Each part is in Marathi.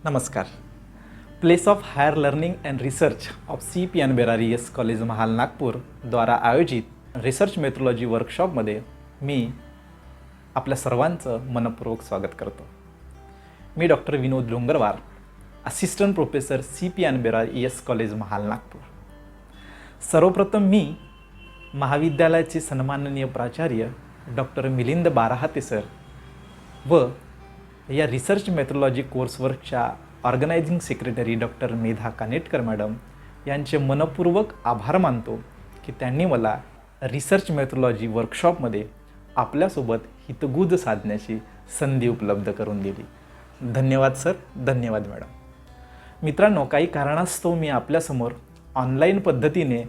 नमस्कार. Place of higher learning and research of CP अनबेरारी कॉलेज महाल नागपूर द्वारा आयोजित रिसर्च मेथोडॉलॉजी वर्कशॉपमध्ये मी आपल्या सर्वांचं मनपूर्वक स्वागत करतो. मी डॉक्टर विनोद लोंगरवार, असिस्टंट प्रोफेसर CP अनबेरारी कॉलेज महाल नागपूर. सर्वप्रथम मी महाविद्यालयाचे सन्माननीय प्राचार्य डॉक्टर मिलिंद बाराहाते सर व या रिसर्च मेथोडॉलॉजी कोर्सवर्कच्या organising secretary doctor Medha Kanetkar madam यांचे मनपूर्वक आभार मानतो की त्यांनी मला रिसर्च मेथोडॉलॉजी वर्कशॉपमध्ये आपल्यासोबत हितगुज साधण्याची संधी उपलब्ध करून दिली. धन्यवाद सर, धन्यवाद मॅडम. मित्रांनो, काही कारणास्तव मी आपल्यासमोर ऑनलाईन पद्धतीने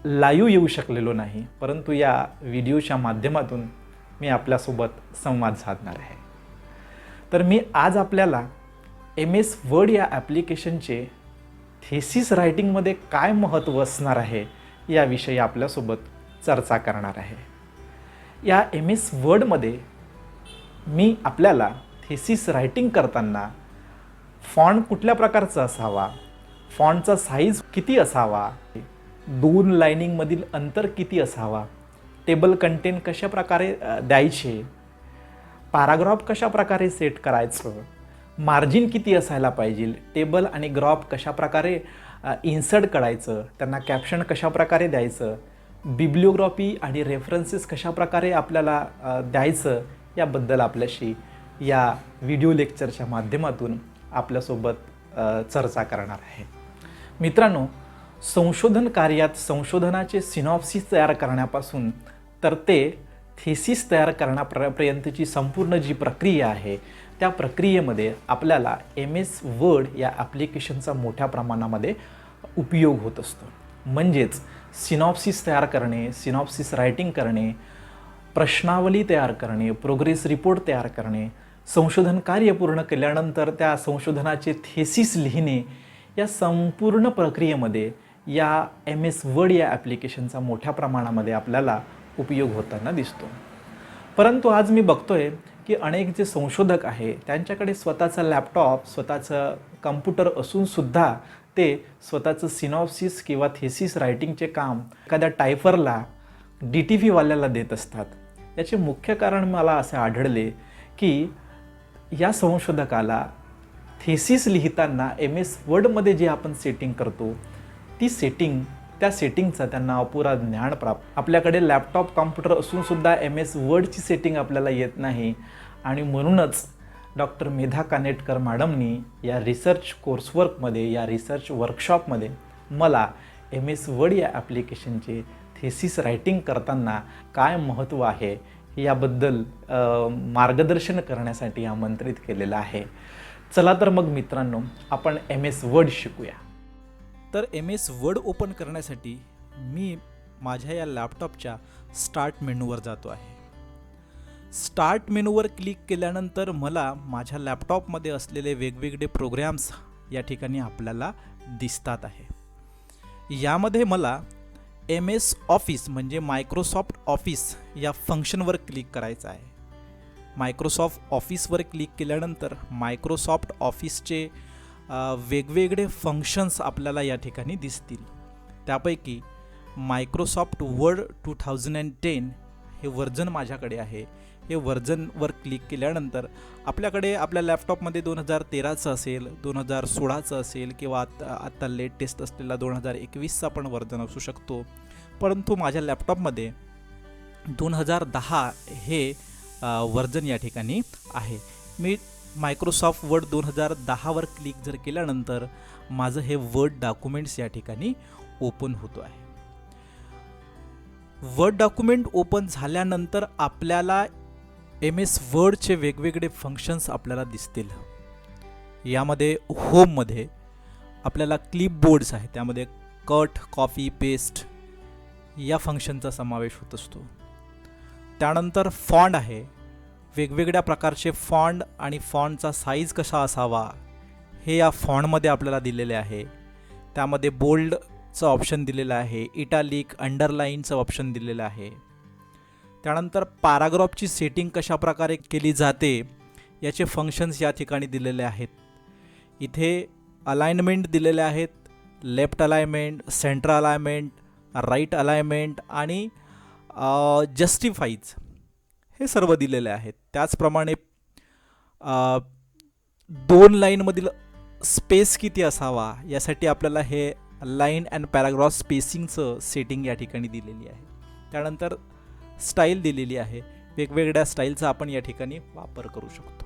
लाईव्ह येऊ शकलेलो नाही, परंतु या व्हिडिओच्या माध्यमातून मी आपल्यासोबत संवाद साधणार आहे. तर मी आज आपल्याला MS वर्ड या ॲप्लिकेशनचे थेसिस रायटिंगमध्ये काय महत्त्व असणार आहे याविषयी आपल्यासोबत चर्चा करणार आहे. या MS वर्डमध्ये मी आपल्याला थेसिस रायटिंग करताना फॉन्ट कुठल्या प्रकारचा असावा, फॉन्टचा साईज किती असावा, दोन लाईनिंगमधील अंतर किती असावा, टेबल कंटेंट कशा प्रकारे द्यायचे, पॅराग्राफ कशा प्रकारे सेट करायचं, मार्जिन किती असायला पाहिजे, टेबल आणि ग्राफ कशा प्रकारे इन्सर्ट करायचं, त्यांना कॅप्शन कशा प्रकारे द्यायचं, बिब्लिओग्राफी आणि रेफरन्सेस कशा प्रकारे आपल्याला द्यायचं, याबद्दल आपल्याशी या व्हिडिओ लेक्चरच्या माध्यमातून आपल्यासोबत चर्चा करणार आहे. मित्रांनो, संशोधन कार्यात संशोधनाचे सिनॉप्सिस तयार करण्यापासून तर ते थेसिस तयार करण्यापर्यंतची संपूर्ण जी प्रक्रिया आहे त्या प्रक्रियेमध्ये आपल्याला MS वर्ड या ॲप्लिकेशनचा मोठ्या प्रमाणामध्ये उपयोग होत असतो. म्हणजेच सिनॉप्सिस तयार करणे, सिनॉप्सिस रायटिंग करणे, प्रश्नावली तयार करणे, प्रोग्रेस रिपोर्ट तयार करणे, संशोधन कार्य पूर्ण केल्यानंतर त्या संशोधनाचे थेसिस लिहिणे, या संपूर्ण प्रक्रियेमध्ये या MS वर्ड या ॲप्लिकेशनचा मोठ्या प्रमाणामध्ये आपल्याला उपयोग होताना दिसतो. परंतु आज मी बघतोय की अनेक जे संशोधक आहे त्यांच्याकडे स्वतःचा लॅपटॉप, स्वतःचं कम्प्युटर असूनसुद्धा ते स्वतःचं सिनॉप्सिस किंवा थेसिस रायटिंगचे काम एखाद्या टायफरला, DTV वाल्याला देत असतात. याचे मुख्य कारण मला असे आढळले की या संशोधकाला थेसिस लिहिताना MS वर्डमध्ये जे आपण सेटिंग करतो ती त्या सेटिंगचा त्यांना अपुरा ज्ञान प्राप्त. आपल्याकडे लॅपटॉप, कॉम्प्युटर असूनसुद्धा MS वर्डची सेटिंग आपल्याला येत नाही आणि म्हणूनच डॉक्टर मेधा कानेटकर मॅडमनी या रिसर्च कोर्सवर्कमध्ये, या रिसर्च वर्कशॉपमध्ये मला MS वर्ड या ॲप्लिकेशनचे थेसिस रायटिंग करताना काय महत्त्व आहे याबद्दल मार्गदर्शन करण्यासाठी आमंत्रित केलेलं आहे. चला तर मग मित्रांनो, आपण MS वर्ड शिकूया. तर MS वर्ड ओपन करण्यासाठी मी माझ्या या लॅपटॉपच्या स्टार्ट मेनूवर जातो आहे. स्टार्ट मेनूवर क्लिक केल्यानंतर मला माझ्या लॅपटॉपमध्ये असलेले वेगवेगळे प्रोग्राम्स या ठिकाणी आपल्याला दिसतात आहे. यामध्ये मला MS ऑफिस म्हणजे मायक्रोसॉफ्ट ऑफिस या फंक्शनवर क्लिक करायचं आहे. मायक्रोसॉफ्ट ऑफिसवर क्लिक केल्यानंतर मायक्रोसॉफ्ट ऑफिसचे वेगवेगळे फंक्शन्स आपल्याला या ठिकाणी दिसतील. त्यापैकी मायक्रोसॉफ्ट वर्ड 2010 हे वर्जन माझ्याकडे आहे. हे वर्जनवर क्लिक केल्यानंतर आपल्याकडे आपल्या लॅपटॉपमध्ये 2013चं असेल, 2016चं असेल किंवा आत्ता लेटेस्ट असलेला 2021चा पण वर्जन असू शकतो. परंतु माझ्या लॅपटॉपमध्ये 2010 हे वर्जन या ठिकाणी आहे. मी मायक्रोसॉफ्ट वर्ड 2010वर क्लिक जर केल्यानंतर माझं हे वर्ड डॉक्युमेंट्स या ठिकाणी ओपन होतो आहे. वर्ड डॉक्युमेंट ओपन झाल्यानंतर आपल्याला MS वर्डचे वेगवेगळे फंक्शन्स आपल्याला दिसतील. यामध्ये होममध्ये आपल्याला क्लिपबोर्ड्स आहे, त्यामध्ये कट, कॉपी, पेस्ट या फंक्शनचा समावेश होत असतो. त्यानंतर फॉन्ट आहे, वेगवेगळ्या प्रकारचे फॉन्ट आणि फॉन्टचा साईज कसा असावा हे या फॉन्टमध्ये आपल्याला दिलेले आहे. त्यामध्ये बोल्डचं ऑप्शन दिलेलं आहे, इटालिक, अंडरलाईनचं ऑप्शन दिलेलं आहे. त्यानंतर पॅराग्राफची सेटिंग कशा प्रकारे केली जाते याचे फंक्शन्स या ठिकाणी दिलेले आहेत. इथे अलाइनमेंट दिलेले आहेत, left alignment, centre alignment, right alignment आणि जस्टिफाईज हे सर्व दिलेले आहेत. त्याचप्रमाणे 2 लाईनमधील स्पेस किती असावा यासाठी आपल्याला हे लाईन अँड पॅराग्राफ स्पेसिंगचं सेटिंग या ठिकाणी दिलेली आहे. त्यानंतर स्टाईल दिलेली आहे, वेगवेगळ्या स्टाईलचा आपण या ठिकाणी वापर करू शकतो.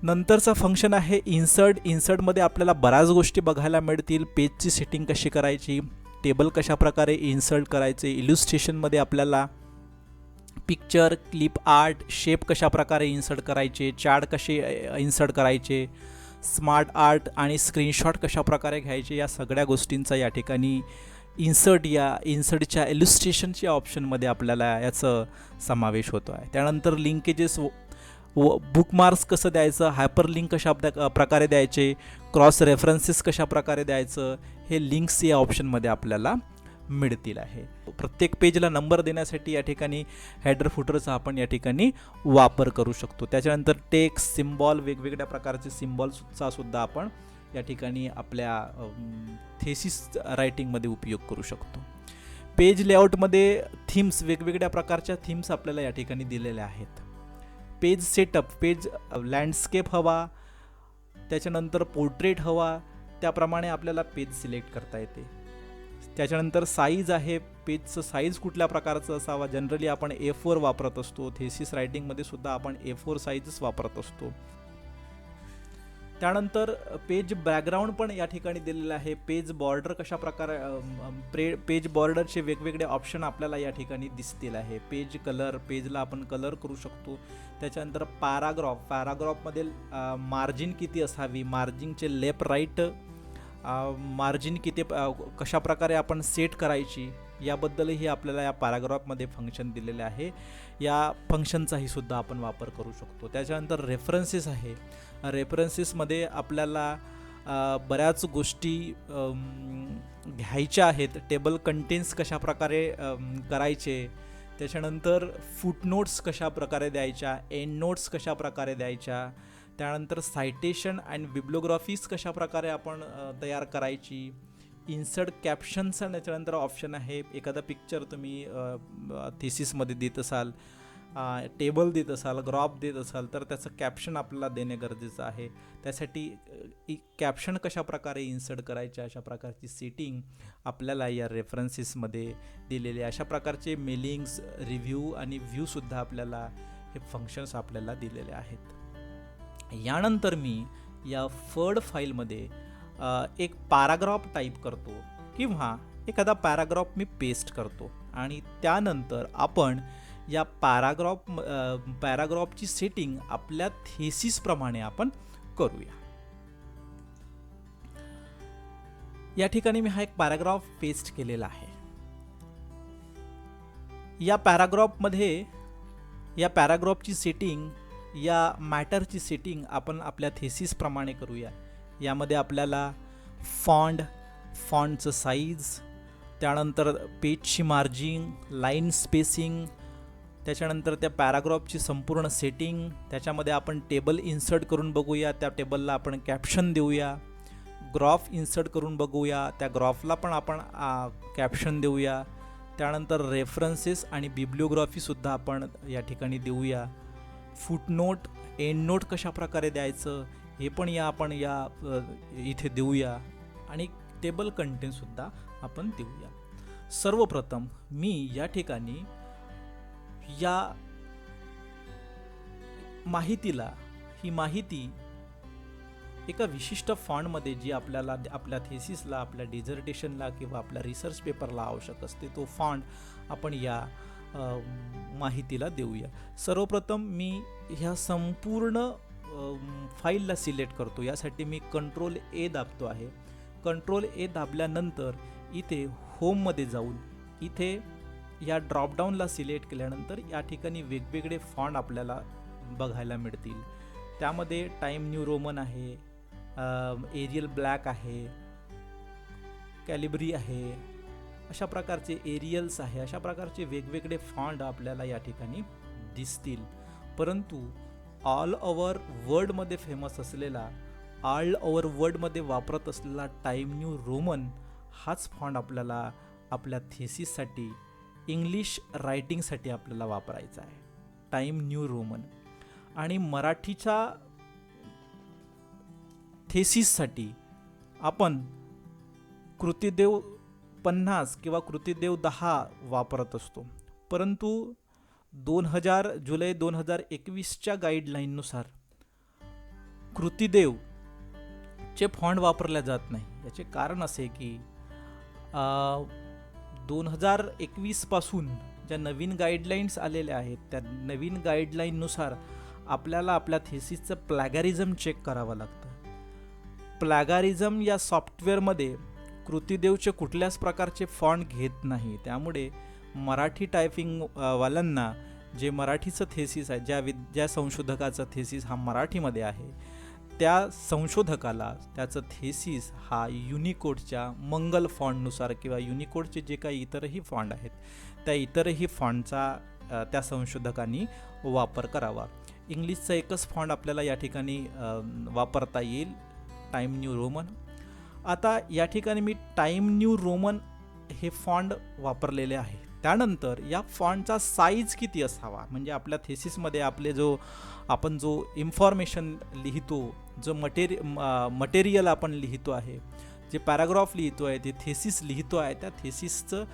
नंतरचा फंक्शन आहे इन्सर्ट. इन्सर्टमध्ये आपल्याला बऱ्याच गोष्टी बघायला मिळतील. पेजची सेटिंग कशी करायची, टेबल कशा प्रकारे इन्सर्ट करायचे, इल्युस्ट्रेशनमध्ये आपल्याला पिक्चर, क्लिप आर्ट, शेप कशा प्रकारे इन्सर्ट करायचे, चार्ट कसे इन्सर्ट करायचे, स्मार्ट आर्ट आणि स्क्रीनशॉट कशा प्रकारे घ्यायचे, या सगळ्या गोष्टींचा या ठिकाणी इन्सर्टच्या इल्युस्ट्रेशनच्या ऑप्शनमध्ये आपल्याला याचं समावेश होतो आहे. त्यानंतर लिंकेजेस, बुकमार्क्स कसं द्यायचं, हायपरलिंक कशा प्रकारे द्यायचे, क्रॉस रेफरन्सेस कशा प्रकारे द्यायचं, हे लिंक्स या ऑप्शनमध्ये आपल्याला मिळतील आहे. प्रत्येक पेजला नंबर देण्यासाठी या ठिकाणी हेडर फुटरचा आपण या ठिकाणी वापर करू शकतो. त्याच्यानंतर टेक्स्ट, सिम्बॉल, वेगवेगळ्या प्रकारचे सिम्बॉल्सचा सुद्धा आपण या ठिकाणी आपल्या थेसिस रायटिंगमध्ये उपयोग करू शकतो. पेज लेआउटमध्ये थीम्स, वेगवेगळ्या प्रकारच्या थीम्स आपल्याला या ठिकाणी दिलेल्या आहेत. पेज सेटअप, पेज लँडस्केप हवा, त्याच्यानंतर पोर्ट्रेट हवा, त्याप्रमाणे आपल्याला पेज सिलेक्ट करता येते. त्याच्यानंतर साईज आहे, पेजचं साईज कुठल्या प्रकारचं असावा. जनरली आपण A4 वापरत असतो, थेसिस रायटिंगमध्ये सुद्धा आपण A4 साईजच वापरत असतो. त्यानंतर पेज बॅकग्राऊंड पण या ठिकाणी दिलेलं आहे. पेज बॉर्डर कशा प्रकारे, पेज बॉर्डरचे वेगवेगळे ऑप्शन आपल्याला या ठिकाणी दिसतील आहे. पेज कलर, पेजला आपण कलर करू शकतो. त्याच्यानंतर पॅराग्राफमध्ये मार्जिन किती असावी, मार्जिनचे लेफ्ट राईट मार्जिन किती, कशा प्रकारे आपण सेट करायची, याबद्दलही आपल्याला या पॅराग्राफमध्ये फंक्शन दिलेले आहे. या फंक्शनचाही सुद्धा आपण वापर करू शकतो. त्याच्यानंतर रेफरन्सेस आहे. रेफरन्सेसमध्ये आपल्याला बऱ्याच गोष्टी घ्यायच्या आहेत. टेबल कंटेंट्स कशा प्रकारे करायचे, त्याच्यानंतर फुटनोट्स कशा प्रकारे द्यायच्या, एंड नोट्स कशा प्रकारे द्यायच्या, त्यानंतर सायटेशन अँड बिब्लिओग्राफीज कशा प्रकारे आपण तयार करायची, इन्सर्ट कॅप्शन्स, आणि त्याच्यानंतर ऑप्शन आहे एखादा पिक्चर तुम्ही थिसिसमध्ये देत असाल, टेबल देत असाल, ग्राफ देत असाल, तर त्याचं कॅप्शन आपल्याला देणे गरजेचं आहे. त्यासाठी कॅप्शन कशा प्रकारे इन्सर्ट करायचे, अशा प्रकारची सेटिंग आपल्याला या रेफरन्सेसमध्ये दिलेले. अशा प्रकारचे मेलिंग्स, रिव्ह्यू आणि व्ह्यूसुद्धा आपल्याला हे फंक्शन्स आपल्याला दिलेले आहेत. यानंतर मी या वर्ड फाईलमध्ये एक पॅराग्राफ टाईप करतो किंवा एखादा पॅराग्राफ मी पेस्ट करतो आणि त्यानंतर आपण या पॅराग्राफची सेटिंग आपल्या थेसिसप्रमाणे आपण करूया. या ठिकाणी मी हा एक पॅराग्राफ पेस्ट केलेला आहे. या पॅराग्राफची सेटिंग, या मॅटरची सेटिंग आपण आपल्या थेसिसप्रमाणे करूया. यामध्ये आपल्याला फॉन्टचं साईज, त्यानंतर पेजची मार्जिन, लाईन स्पेसिंग, त्याच्यानंतर त्या पॅराग्राफची संपूर्ण सेटिंग, त्याच्यामध्ये आपण टेबल इन्सर्ट करून बघूया, त्या टेबलला आपण कॅप्शन देऊया, ग्राफ इन्सर्ट करून बघूया, त्या ग्राफला पण आपण कॅप्शन देऊया, त्यानंतर रेफरन्सेस आणि बिब्लिओग्राफीसुद्धा आपण या ठिकाणी देऊया. फुटनोट, एंड नोट कशा प्रकारे द्यायचं हे पण आपण इथे देऊया आणि टेबल कंटेंटसुद्धा आपण देऊया. सर्वप्रथम मी या ठिकाणी या माहितीला, ही माहिती एका विशिष्ट फॉन्टमध्ये जी आपल्याला आपल्या थेसिसला, आपल्या डिझर्टेशनला किंवा आपल्या रिसर्च पेपरला आवश्यक असते, तो फॉन्ट आपण या माहितीला देऊया. सर्वप्रथम मी ह्या संपूर्ण फाईलला सिलेक्ट करतो. यासाठी मी Ctrl+A दाबतो आहे. Ctrl+A दाबल्यानंतर इथे होममध्ये जाऊन इथे या ड्रॉपडाऊनला सिलेक्ट केल्यानंतर या ठिकाणी वेगवेगळे फॉन्ट आपल्याला बघायला मिळतील. त्यामध्ये टाइम न्यू रोमन आहे, एरियल ब्लॅक आहे, कॅलिब्री आहे, अशा प्रकारचे एरियल्स आहे. अशा प्रकारचे वेगवेगळे फॉन्ट आपल्याला या ठिकाणी दिसतील. परंतु ऑल ओव्हर वर्ल्डमध्ये फेमस असलेला ऑल ओव्हर वर्ल्डमध्ये वापरत असलेला टाइम न्यू रोमन हाच फॉन्ट आपल्याला आपल्या थेसिससाठी इंग्लिश रायटिंगसाठी आपल्याला वापरायचा आहे, टाइम न्यू रोमन. आणि मराठीच्या थेसिससाठी आपण कृतिदेव 50 किंवा कृतिदेव 10 वापरत असतो. परंतु जुलै 2021च्या गाईडलाईननुसार कृतिदेवचे फॉन्ट वापरल्या जात नाही. याचे कारण असे की 2021 पासून ज्या नवीन गाईडलाईन्स आलेल्या आहेत त्या नवीन गाईडलाईननुसार आपल्याला आपल्या थेसिसचं प्लॅगॅरिझम चेक करावं लागतं. प्लॅगॅरिझम या सॉफ्टवेअरमध्ये कृतिदेवचे कुठल्याच प्रकारचे फॉन्ट घेत नाही. त्यामुळे मराठी टायपिंग वाल्यांना जे मराठीचं थेसिस आहे, ज्या संशोधकाचा थेसिस हा मराठीमध्ये आहे, त्या संशोधकाला त्याचं थेसिस हा युनिकोडच्या मंगल फॉन्टनुसार किंवा युनिकोडचे जे काही इतरही फॉन्ट आहेत त्या इतरही फॉन्टचा त्या संशोधकांनी वापर करावा. इंग्लिशचा एकच फॉन्ट आपल्याला या ठिकाणी वापरता येईल, टाइम न्यू रोमन. आता या ठिकाणी मी टाइम न्यू रोमन हे फॉन्ट वापरलेले आहे. त्यानंतर या फॉन्टचा साईज किती असावा, म्हणजे आपल्या थेसिसमध्ये आपण जो इन्फॉर्मेशन लिहितो, जो मटेरियल आपण लिहितो आहे, जे पॅराग्राफ लिहितो आहे, ते थेसिस लिहितो आहे, त्या थेसिसचं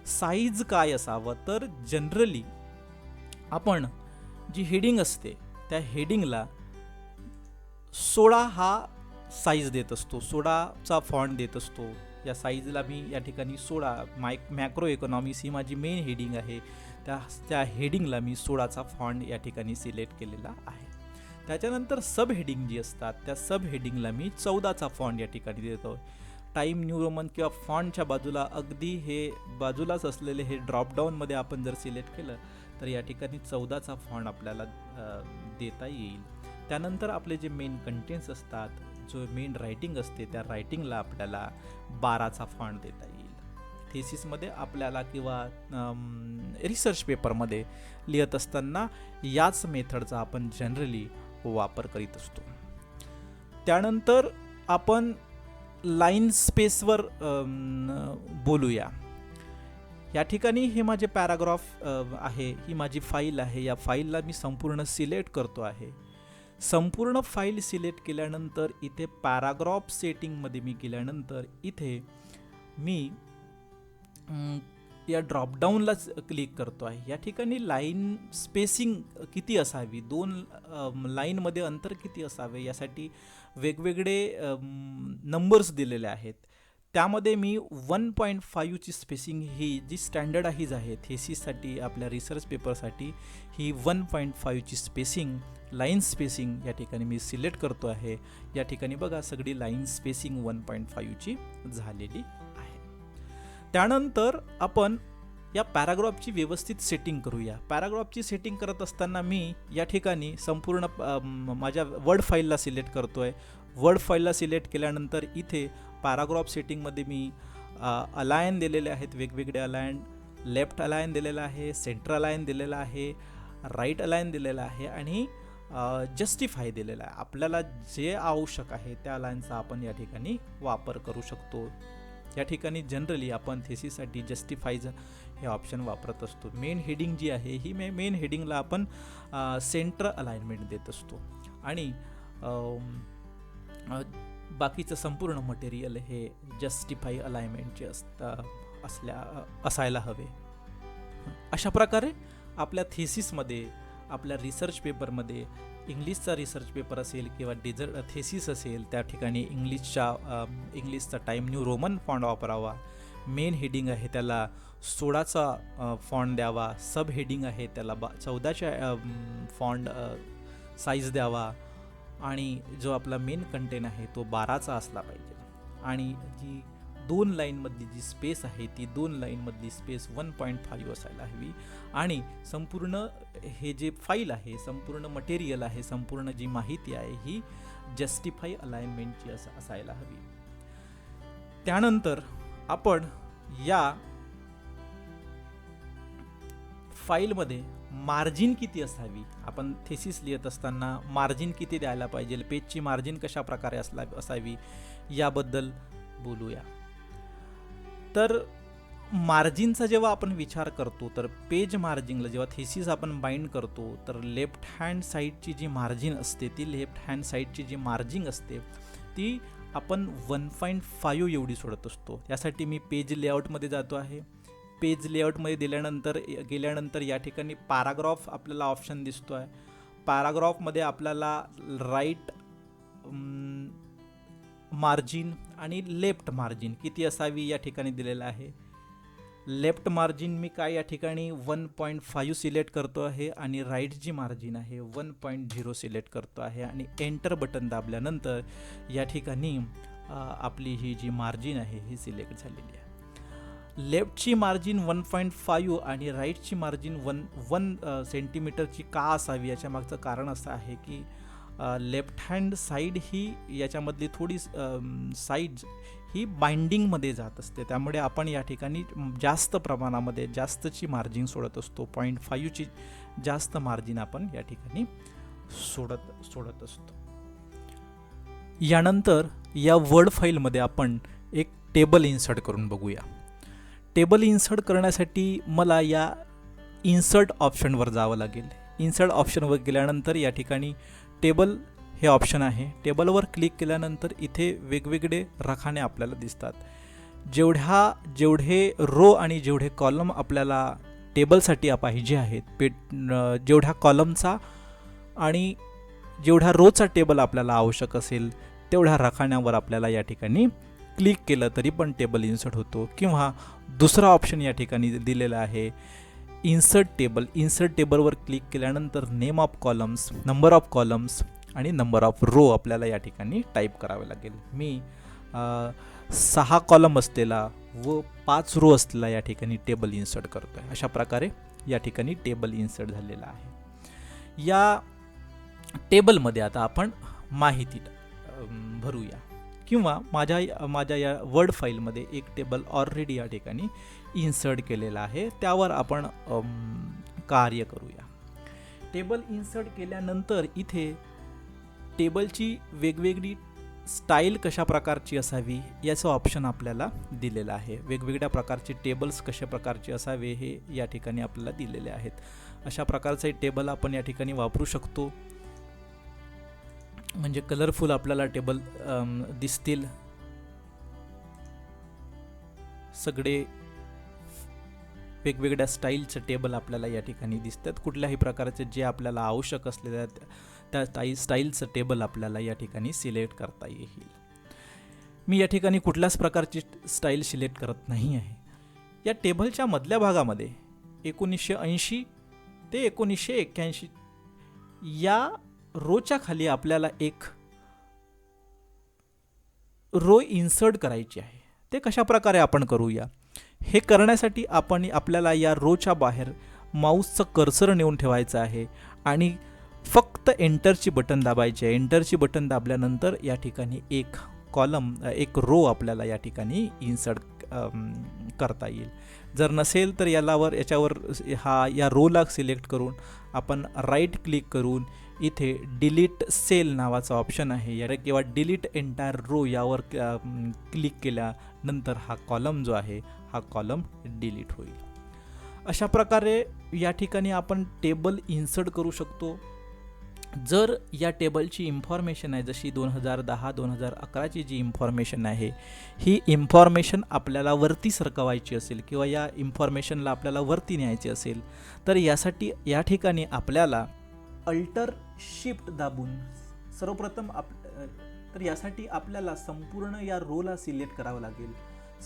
साईज काय असावं. तर जनरली आपण जी हेडिंग असते त्या हेडिंगला 16 हा साईज देत असतो, 16चा फॉन्ट देत असतो. या साईजला मी या ठिकाणी 16 मॅक्रो इकॉनॉमिक्स ही माझी मेन हेडिंग आहे, त्या हेडिंगला मी 16चा फॉन्ट या ठिकाणी सिलेक्ट केलेला आहे. त्याच्यानंतर सब हेडिंग जी असतात त्या सब हेडिंगला मी 14चा फॉन्ट या ठिकाणी देतो. टाइम न्यू रोमन किंवा फॉन्टच्या बाजूला अगदी हे बाजूलाच असलेले हे ड्रॉपडाऊनमध्ये आपण जर सिलेक्ट केलं तर या ठिकाणी 14चा फॉन्ट आपल्याला देता येईल. त्यानंतर आपले जे मेन कंटेंट्स असतात, जो मेन रायटिंग असते, त्या रायटिंगला आपल्याला 12चा फॉन्ट देता येईल. थेसिसमध्ये आपल्याला किंवा रिसर्च पेपरमध्ये लिहित असताना याच मेथडचा आपण जनरली वापर करीत असतो. त्यानंतर आपण लाईन स्पेसवर बोलूया. या ठिकाणी हे माझे पॅराग्राफ आहे, ही माझी फाईल आहे. या फाईलला मी संपूर्ण सिलेक्ट करतो आहे. संपूर्ण फाईल सिलेक्ट केल्यानंतर इथे पॅराग्राफ सेटिंगमध्ये मी गेल्यानंतर इथे मी या ड्रॉपडाऊनला क्लिक करतो आहे. या ठिकाणी लाईन स्पेसिंग किती असावी, 2 लाईनमध्ये अंतर किती असावे यासाठी वेगवेगळे नंबर्स दिलेले आहेत. त्यामध्ये मी 1.5ची स्पेसिंग ही जी स्टँडर्डाईज आहे थेसिससाठी, आपल्या रिसर्च पेपरसाठी, ही 1.5ची स्पेसिंग, लाईन स्पेसिंग या ठिकाणी मी सिलेक्ट करतो आहे. या ठिकाणी बघा सगळी लाईन स्पेसिंग 1.5ची झालेली आहे. त्यानंतर आपण या पॅराग्राफची व्यवस्थित सेटिंग करूया. पॅराग्राफची सेटिंग करत असताना मी या ठिकाणी संपूर्ण माझ्या वर्ड फाईलला सिलेक्ट करतो आहे. वर्ड फाईलला सिलेक्ट केल्यानंतर इथे पॅराग्राफ सेटिंगमध्ये मी अलायन दिलेले आहेत, वेगवेगळे अलायन, लेफ्ट अलायन दिलेला आहे, सेंटर अलायन दिलेला आहे, राईट अलायन दिलेला आहे आणि जस्टिफाय दिलेला आहे. आपल्याला जे आवश्यक आहे त्या अलायनचा आपण या ठिकाणी वापर करू शकतो. या ठिकाणी जनरली आपण थेसिससाठी जस्टिफायचं हे ऑप्शन वापरत असतो. मेन हेडिंग जी आहे ही मेन हेडिंगला आपण सेंटर अलाइनमेंट देत असतो आणि बाकीचं संपूर्ण मटेरियल हे जस्टिफाय अलाइनमेंटचे असायला हवे. अशा प्रकारे आपल्या थेसिसमध्ये, आपल्या रिसर्च पेपरमध्ये, इंग्लिशचा रिसर्च पेपर असेल किंवा थेसिस असेल, त्या ठिकाणी इंग्लिशचा टाइम न्यू रोमन फॉन्ट वापरावा. मेन हेडिंग आहे त्याला 16चा फॉन्ट द्यावा. सब हेडिंग आहे त्याला 14च्या फॉन्ट साईज द्यावा आणि जो आपला मेन कंटेंट आहे तो 12चा असला पाहिजे. आणि जी 2 लाईनमधली जी स्पेस आहे ती 2 लाईनमधली स्पेस 1.5 असायला हवी. आणि संपूर्ण हे जे फाईल आहे, संपूर्ण मटेरियल आहे, संपूर्ण जी माहिती आहे ही जस्टिफाय अलाइनमेंटची असायला हवी. त्यानंतर आपण या फाईलमध्ये मार्जिन किती असावी, आपण थेसिस लिहित असताना मार्जिन किती द्यायला पाहिजे, पेजची मार्जिन कशा प्रकारे असावी याबद्दल बोलूया. तर मार्जिनचा जेव्हा आपण विचार करतो तर पेज मार्जिनला जेव्हा थेसिस आपण बाइंड करतो तर लेफ्ट हँड साईडची जी मार्जिन असते ती लेफ्ट हँड साईडची जी मार्जिन असते ती आपण 1.5 एवढी सोडत असतो. यासाठी मी पेज लेआउटमध्ये जातो आहे. पेज लेआउटमध्ये गेल्यानंतर या ठिकाणी पॅराग्राफ आपल्याला ऑप्शन दिसतो आहे. पॅराग्राफमध्ये आपल्याला राईट मार्जिन आणि लेफ्ट मार्जिन किती असावी या ठिकाणी दिलेलं आहे. लेफ्ट मार्जिन मी काय या ठिकाणी 1.5 सिलेक्ट करतो आहे आणि राईट जी मार्जिन आहे 1.0 सिलेक्ट करतो आहे आणि एंटर बटन दाबल्यानंतर या ठिकाणी आपली ही जी मार्जिन आहे ही सिलेक्ट झालेली आहे. लेफ्टची मार्जिन 1.5 आणि राईटची मार्जिन 1 सेंटीमीटरची का असावी याच्या मागचं कारण असं आहे की लेफ्ट हँड साईड ही याच्यामधली थोडी साईड ही बाइंडिंगमध्ये जात असते, त्यामुळे आपण या ठिकाणी जास्त प्रमाणामध्ये जास्तची मार्जिन सोडत असतो. 0.5ची जास्त मार्जिन आपण या ठिकाणी सोडत असतो. यानंतर या वर्ड फाईलमध्ये आपण एक टेबल इन्सर्ट करून बघूया. टेबल इन्सर्ट करण्यासाठी मला या इन्सर्ट ऑप्शनवर जावं लागेल. इन्सर्ट ऑप्शनवर गेल्यानंतर या ठिकाणी टेबल हे ऑप्शन आहे. टेबलवर क्लिक केल्यानंतर इथे वेगवेगळे रकाने आपल्याला दिसतात. जेवढे रो आणि जेवढे कॉलम आपल्याला टेबलसाठी पाहिजे आहेत, जेवढ्या कॉलमचा आणि जेवढ्या रोचा टेबल आपल्याला आवश्यक असेल तेवढ्या रकान्यावर आपल्याला या ठिकाणी क्लिक केलं तरी पण टेबल इन्सर्ट होतो. किंवा दुसरा ऑप्शन या ठिकाणी दिलेला आहे इन्सर्ट टेबल. इन्सर्ट टेबलवर क्लिक केल्यानंतर name of columns, number of columns आणि नंबर ऑफ रो आपल्याला या ठिकाणी टाईप करावे लागेल. मी 6 कॉलम असलेला व 5 रो असलेला या ठिकाणी टेबल इन्सर्ट करतो आहे. अशा प्रकारे या ठिकाणी टेबल इन्सर्ट झालेला आहे. या टेबलमध्ये आता आपण माहिती भरूया किंवा माझ्या या वर्ड फाईलमध्ये एक टेबल ऑलरेडी या ठिकाणी इन्सर्ट केलेला आहे, त्यावर आपण कार्य करूया. टेबल इन्सर्ट केल्यानंतर इथे टेबलची वेगवेगळी स्टाईल कशा प्रकारची असावी याचं ऑप्शन आपल्याला दिलेलं आहे. वेगवेगळ्या प्रकारचे टेबल्स कशा प्रकारचे असावे हे या ठिकाणी आपल्याला दिलेले आहेत. अशा प्रकारचे टेबल आपण या ठिकाणी वापरू शकतो. म्हणजे कलरफुल आपल्याला टेबल दिसतील. सगळे वेगवेगळ्या स्टाईलचे टेबल आपल्याला या ठिकाणी दिसतात. कुठल्याही प्रकारचे जे आपल्याला आवश्यक असलेल्या त्या स्टाईलचं टेबल आपल्याला या ठिकाणी सिलेक्ट करता येईल. मी या ठिकाणी कुठल्याच प्रकारची स्टाईल सिलेक्ट करत नाही आहे. या टेबलच्या मधल्या भागामध्ये 1980 ते 1981 या रोच्या खाली आपल्याला एक रो इन्सर्ट करायची आहे. ते कशा प्रकारे आपण करूया, हे करण्यासाठी आपल्याला या रोच्या बाहेर माऊसचं कर्सर नेऊन ठेवायचं आहे आणि फक्त एंटरची बटन दाबायची आहे. एंटरची बटन दाबल्यानंतर या ठिकाणी एक रो आपल्याला या ठिकाणी इन्सर्ट करता येईल. जर नसेल तर याच्यावर या रोला सिलेक्ट करून आपण राईट क्लिक करून इथे डिलीट सेल नावाचा ऑप्शन आहे किंवा डिलीट एंटायर रो यावर क्लिक केल्यानंतर हा कॉलम जो आहे हा कॉलम डिलीट होईल. अशा प्रकारे या ठिकाणी आपण टेबल इन्सर्ट करू शकतो. जर या टेबलची इन्फॉर्मेशन आहे जशी 2010-2011ची जी इन्फॉर्मेशन आहे ही इन्फॉर्मेशन आपल्याला वरती सरकवायची असेल किंवा या इन्फॉर्मेशनला आपल्याला वरती न्यायची असेल तर यासाठी या ठिकाणी आपल्याला अल्टर शिफ्ट दाबून सर्वप्रथम तर यासाठी आपल्याला संपूर्ण या रोला सिलेक्ट करावं लागेल.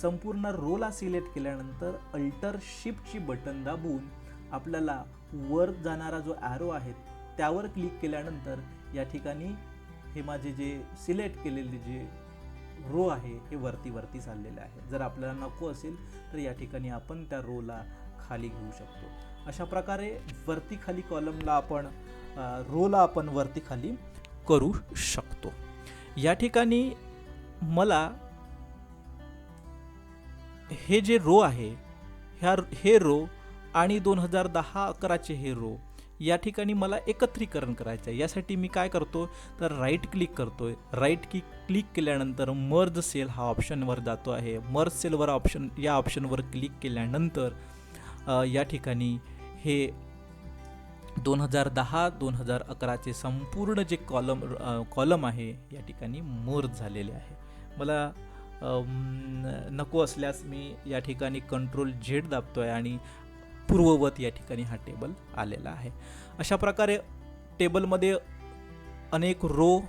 संपूर्ण रोला सिलेक्ट केल्यानंतर अल्टर शिफ्टची बटन दाबून आपल्याला वर जाणारा जो ॲरो आहे त्यावर क्लिक केल्यानंतर या ठिकाणी हे माझे जे सिलेक्ट केलेले जे रो आहे हे वरती चाललेले आहे. जर आपल्याला नको असेल तर या ठिकाणी आपण त्या रोला खाली घेऊ शकतो. अशा प्रकारे वरती खाली कॉलमला आपण रोला आपण वरती खाली करू शकतो. या ठिकाणी मला हे जे रो आहे हे रो आणि 2010-11चे हे रो या ठिकाणी मला एकत्रीकरण करायचं आहे. यासाठी मी काय करतो तर राईट क्लिक करतोय. राईट क्लिक केल्यानंतर मर्ज सेल हा ऑप्शनवर जातो आहे. मर्ज सेलवर या ऑप्शनवर क्लिक केल्यानंतर या ठिकाणी हे 2010-2011चे संपूर्ण जे कॉलम आहे या ठिकाणी मर्ज झालेले आहे. मला नको असल्यास मी या ठिकाणी कंट्रोल Z दाबतोय आणि पूर्ववत या ठिकाणी हा टेबल आलेला आहे. अशा प्रकारे टेबलमध्ये अनेक रो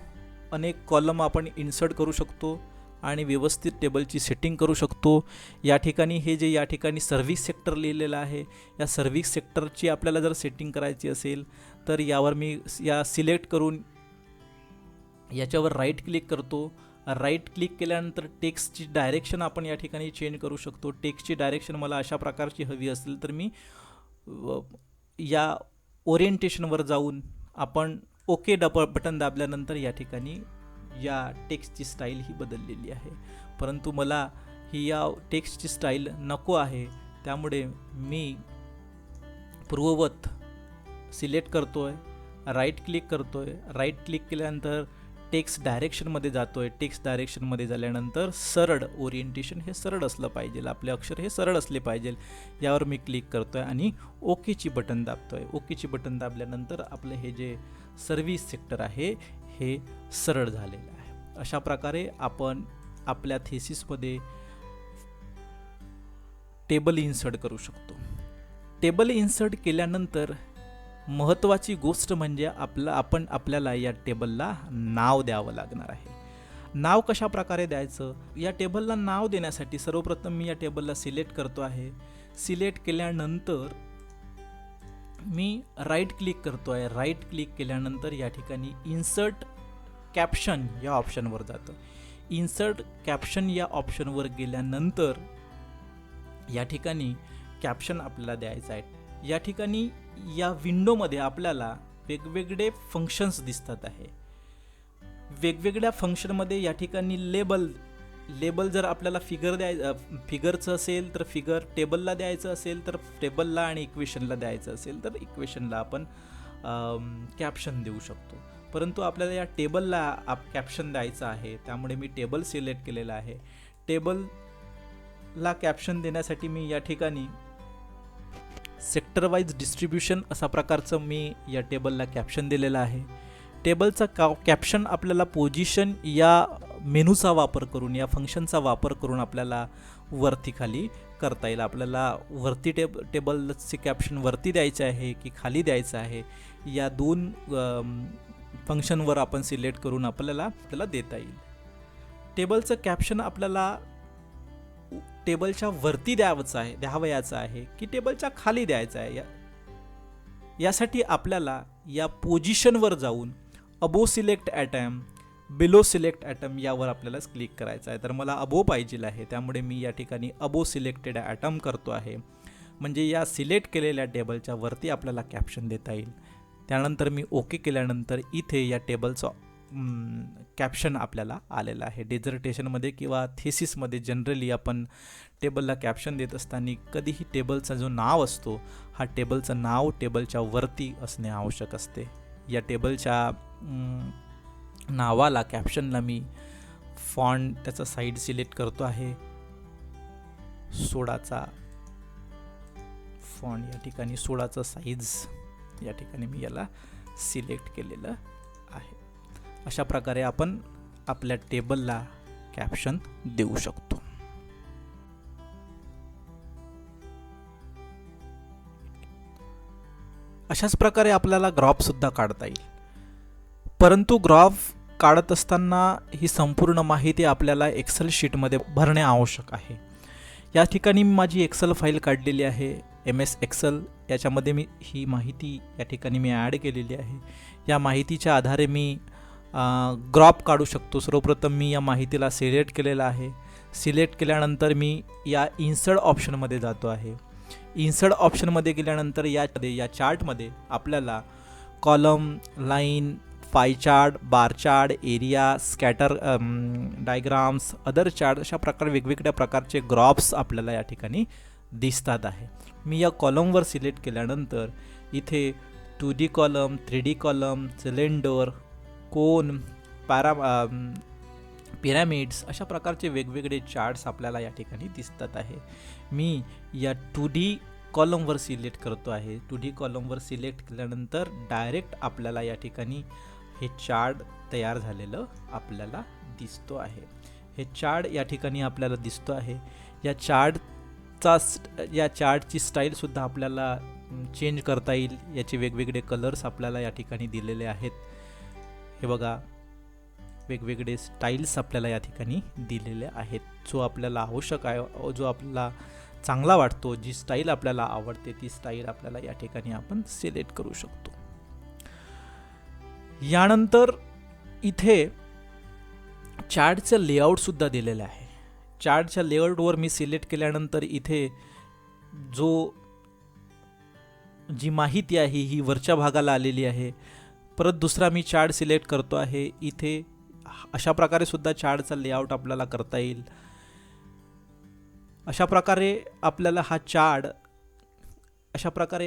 अनेक कॉलम आपण इन्सर्ट करू शकतो आणि व्यवस्थित टेबलची सेटिंग करू शकतो. या ठिकाणी हे जे या ठिकाणी सर्व्हिस सेक्टर लिहिलेलं आहे, या सर्व्हिस सेक्टरची आपल्याला जर सेटिंग करायची असेल तर यावर मी सिलेक्ट करून याच्यावर राईट क्लिक करतो. राईट क्लिक केल्यानंतर टेक्स्टची डायरेक्शन आपण या ठिकाणी चेंज करू शकतो. टेक्स्टची डायरेक्शन मला अशा प्रकारची हवी असेल तर मी या ओरिएंटेशनवर जाऊन आपण ओके बटन दाबल्यानंतर या ठिकाणी या टेक्स्टची स्टाईल ही बदललेली आहे. परंतु मला ही या टेक्स्टची स्टाईल नको आहे, त्यामुळे मी पूर्ववत सिलेक्ट करतोय, राईट क्लिक करतोय. राईट क्लिक केल्यानंतर टेक्स्ट डायरेक्शनमध्ये जातोय. टेक्स्ट डायरेक्शनमध्ये झाल्यानंतर सरळ ओरिएंटेशन हे सरळ असलं पाहिजे, आपले अक्षर हे सरळ असले पाहिजे. यावर मी क्लिक करतोय आणि ओकेची बटन दाबतोय. ओकेची बटन दाबल्यानंतर आपलं हे जे सर्व्हिस सेक्टर आहे हे सरळ झालेलं आहे. अशा प्रकारे आपण आपल्या थेसिसमध्ये टेबल इन्सर्ट करू शकतो. टेबल इन्सर्ट केल्यानंतर महत्त्वाची गोष्ट म्हणजे आपल्याला या टेबलला नाव द्यावं लागणार आहे. नाव कशा प्रकारे द्यायचं? या टेबलला नाव देण्यासाठी सर्वप्रथम मी या टेबलला सिलेक्ट करतो आहे. सिलेक्ट केल्यानंतर मी राईट क्लिक करतो आहे. राईट क्लिक केल्यानंतर या ठिकाणी इन्सर्ट कॅप्शन या ऑप्शनवर जातं. इन्सर्ट कॅप्शन या ऑप्शनवर गेल्यानंतर या ठिकाणी कॅप्शन आपल्याला द्यायचं आहे. या ठिकाणी या विंडोमध्ये आपल्याला वेगवेगळे फंक्शन्स दिसतात आहे. वेगवेगळ्या फंक्शनमध्ये या ठिकाणी लेबल जर आपल्याला फिगरचं असेल तर फिगर, टेबलला द्यायचं असेल तर टेबलला आणि इक्वेशनला द्यायचं असेल तर इक्वेशनला आपण कॅप्शन देऊ शकतो. परंतु आपल्याला या टेबलला कॅप्शन द्यायचं आहे, त्यामुळे मी टेबल सिलेक्ट केलेलं आहे. टेबलला कॅप्शन देण्यासाठी मी या ठिकाणी सेक्टर वाईज डिस्ट्रीब्युशन असा प्रकारचं मी या टेबलला कॅप्शन दिलेलं आहे. टेबलचा कॅप्शन आपल्याला पोझिशन या मेनूचा वापर करून, या फंक्शनचा वापर करून आपल्याला वरती खाली करता येईल. आपल्याला वरती टेबलचे कॅप्शन वरती द्यायचे आहे की खाली द्यायचं आहे, या दोन फंक्शनवर आपण सिलेक्ट करून आपल्याला देता येईल. टेबलचं कॅप्शन आपल्याला टेबलच्या वरती द्यावयाचं आहे की टेबलच्या खाली द्यायचं आहे. यासाठी आपल्याला या पोझिशनवर जाऊन above select atom, below select atom यावर आपल्याला क्लिक करायचं आहे. तर मला अबो पाहिजे आहे, त्यामुळे मी या ठिकाणी अबो सिलेक्टेड ॲटम करतो आहे. म्हणजे या सिलेक्ट केलेल्या टेबलच्या वरती आपल्याला कॅप्शन देता येईल. त्यानंतर मी ओके केल्यानंतर इथे या टेबलचं कॅप्शन आपल्याला आलेलं आहे. डिझर्टेशनमध्ये किंवा थेसिसमध्ये जनरली आपण टेबलला कॅप्शन देत असताना कधीही टेबलचा जो नाव असतो हा टेबलचं नाव टेबलच्या वरती असणे आवश्यक असते. या टेबलच्या नावाला कॅप्शनला मी फॉन्ट त्याचा साईड सिलेक्ट करतो आहे. 16चा फॉन्ट या ठिकाणी 16चा साईज या ठिकाणी मी याला सिलेक्ट केलेलं आहे. अशा प्रकारे आपण आपल्या टेबलला कॅप्शन देऊ शकतो. अशाच प्रकारे आपल्याला ग्राफसुद्धा काढता येईल. परंतु ग्राफ काढत असताना ही संपूर्ण माहिती आपल्याला एक्सेल शीटमध्ये भरणे आवश्यक आहे. या ठिकाणी मी माझी एक्सेल फाईल काढलेली आहे, MS एक्सेल. याच्यामध्ये मी ही माहिती या ठिकाणी मी ॲड केलेली आहे. या माहितीच्या आधारे मी ग्राफ काढू शकतो. सर्वप्रथम मी या माहितीला सिलेक्ट केलेलं आहे. सिलेक्ट केल्यानंतर मी या इन्सर्ट ऑप्शनमध्ये जातो आहे. इन्सर्ट ऑप्शनमध्ये गेल्यानंतर या चार्टमध्ये आपल्याला column, line, pie chart, bar chart, area, scatter diagrams, other chart अशा प्रकारे वेगवेगळ्या प्रकारचे ग्राफ्स आपल्याला या ठिकाणी दिसतात आहे. मी या कॉलमवर सिलेक्ट केल्यानंतर इथे 2D column, 3D column, cylinder, cone, pyramids अशा प्रकारचे वेगवेगळे चार्ट्स आपल्याला या ठिकाणी दिसतात आहे. मी या 2D कॉलमवर सिलेक्ट करतो आहे. 2D कॉलमवर सिलेक्ट केल्यानंतर डायरेक्ट आपल्याला या ठिकाणी हे चार्ट तयार झालेलं आपल्याला दिसतो आहे. हे चार्ट या ठिकाणी आपल्याला दिसतो आहे. या चार्टची स्टाईलसुद्धा आपल्याला चेंज करता येईल. याचे वेगवेगळे कलर्स आपल्याला या ठिकाणी दिलेले आहेत. हे बघा, वेगवेगळे स्टाईल्स आपल्याला या ठिकाणी दिलेले आहेत. जो आपल्याला आवश्यक आहे, जो आपल्याला चांगला वाटतो, जी स्टाईल आपल्याला आवडते ती स्टाईल आपल्याला या ठिकाणी आपण सिलेक्ट करू शकतो. यानंतर इथे चार्टचं लेआउटसुद्धा दिलेलं आहे. चार्टच्या लेआउटवर मी सिलेक्ट केल्यानंतर इथे जी माहिती आहे ही वरच्या भागाला आलेली आहे. परत दुसरा मी चार्ट सिलेक्ट करतो आहे. इथे अशा प्रकारे सुद्धा चार्टचा लेआउट आपल्याला करता येईल. अशा प्रकारे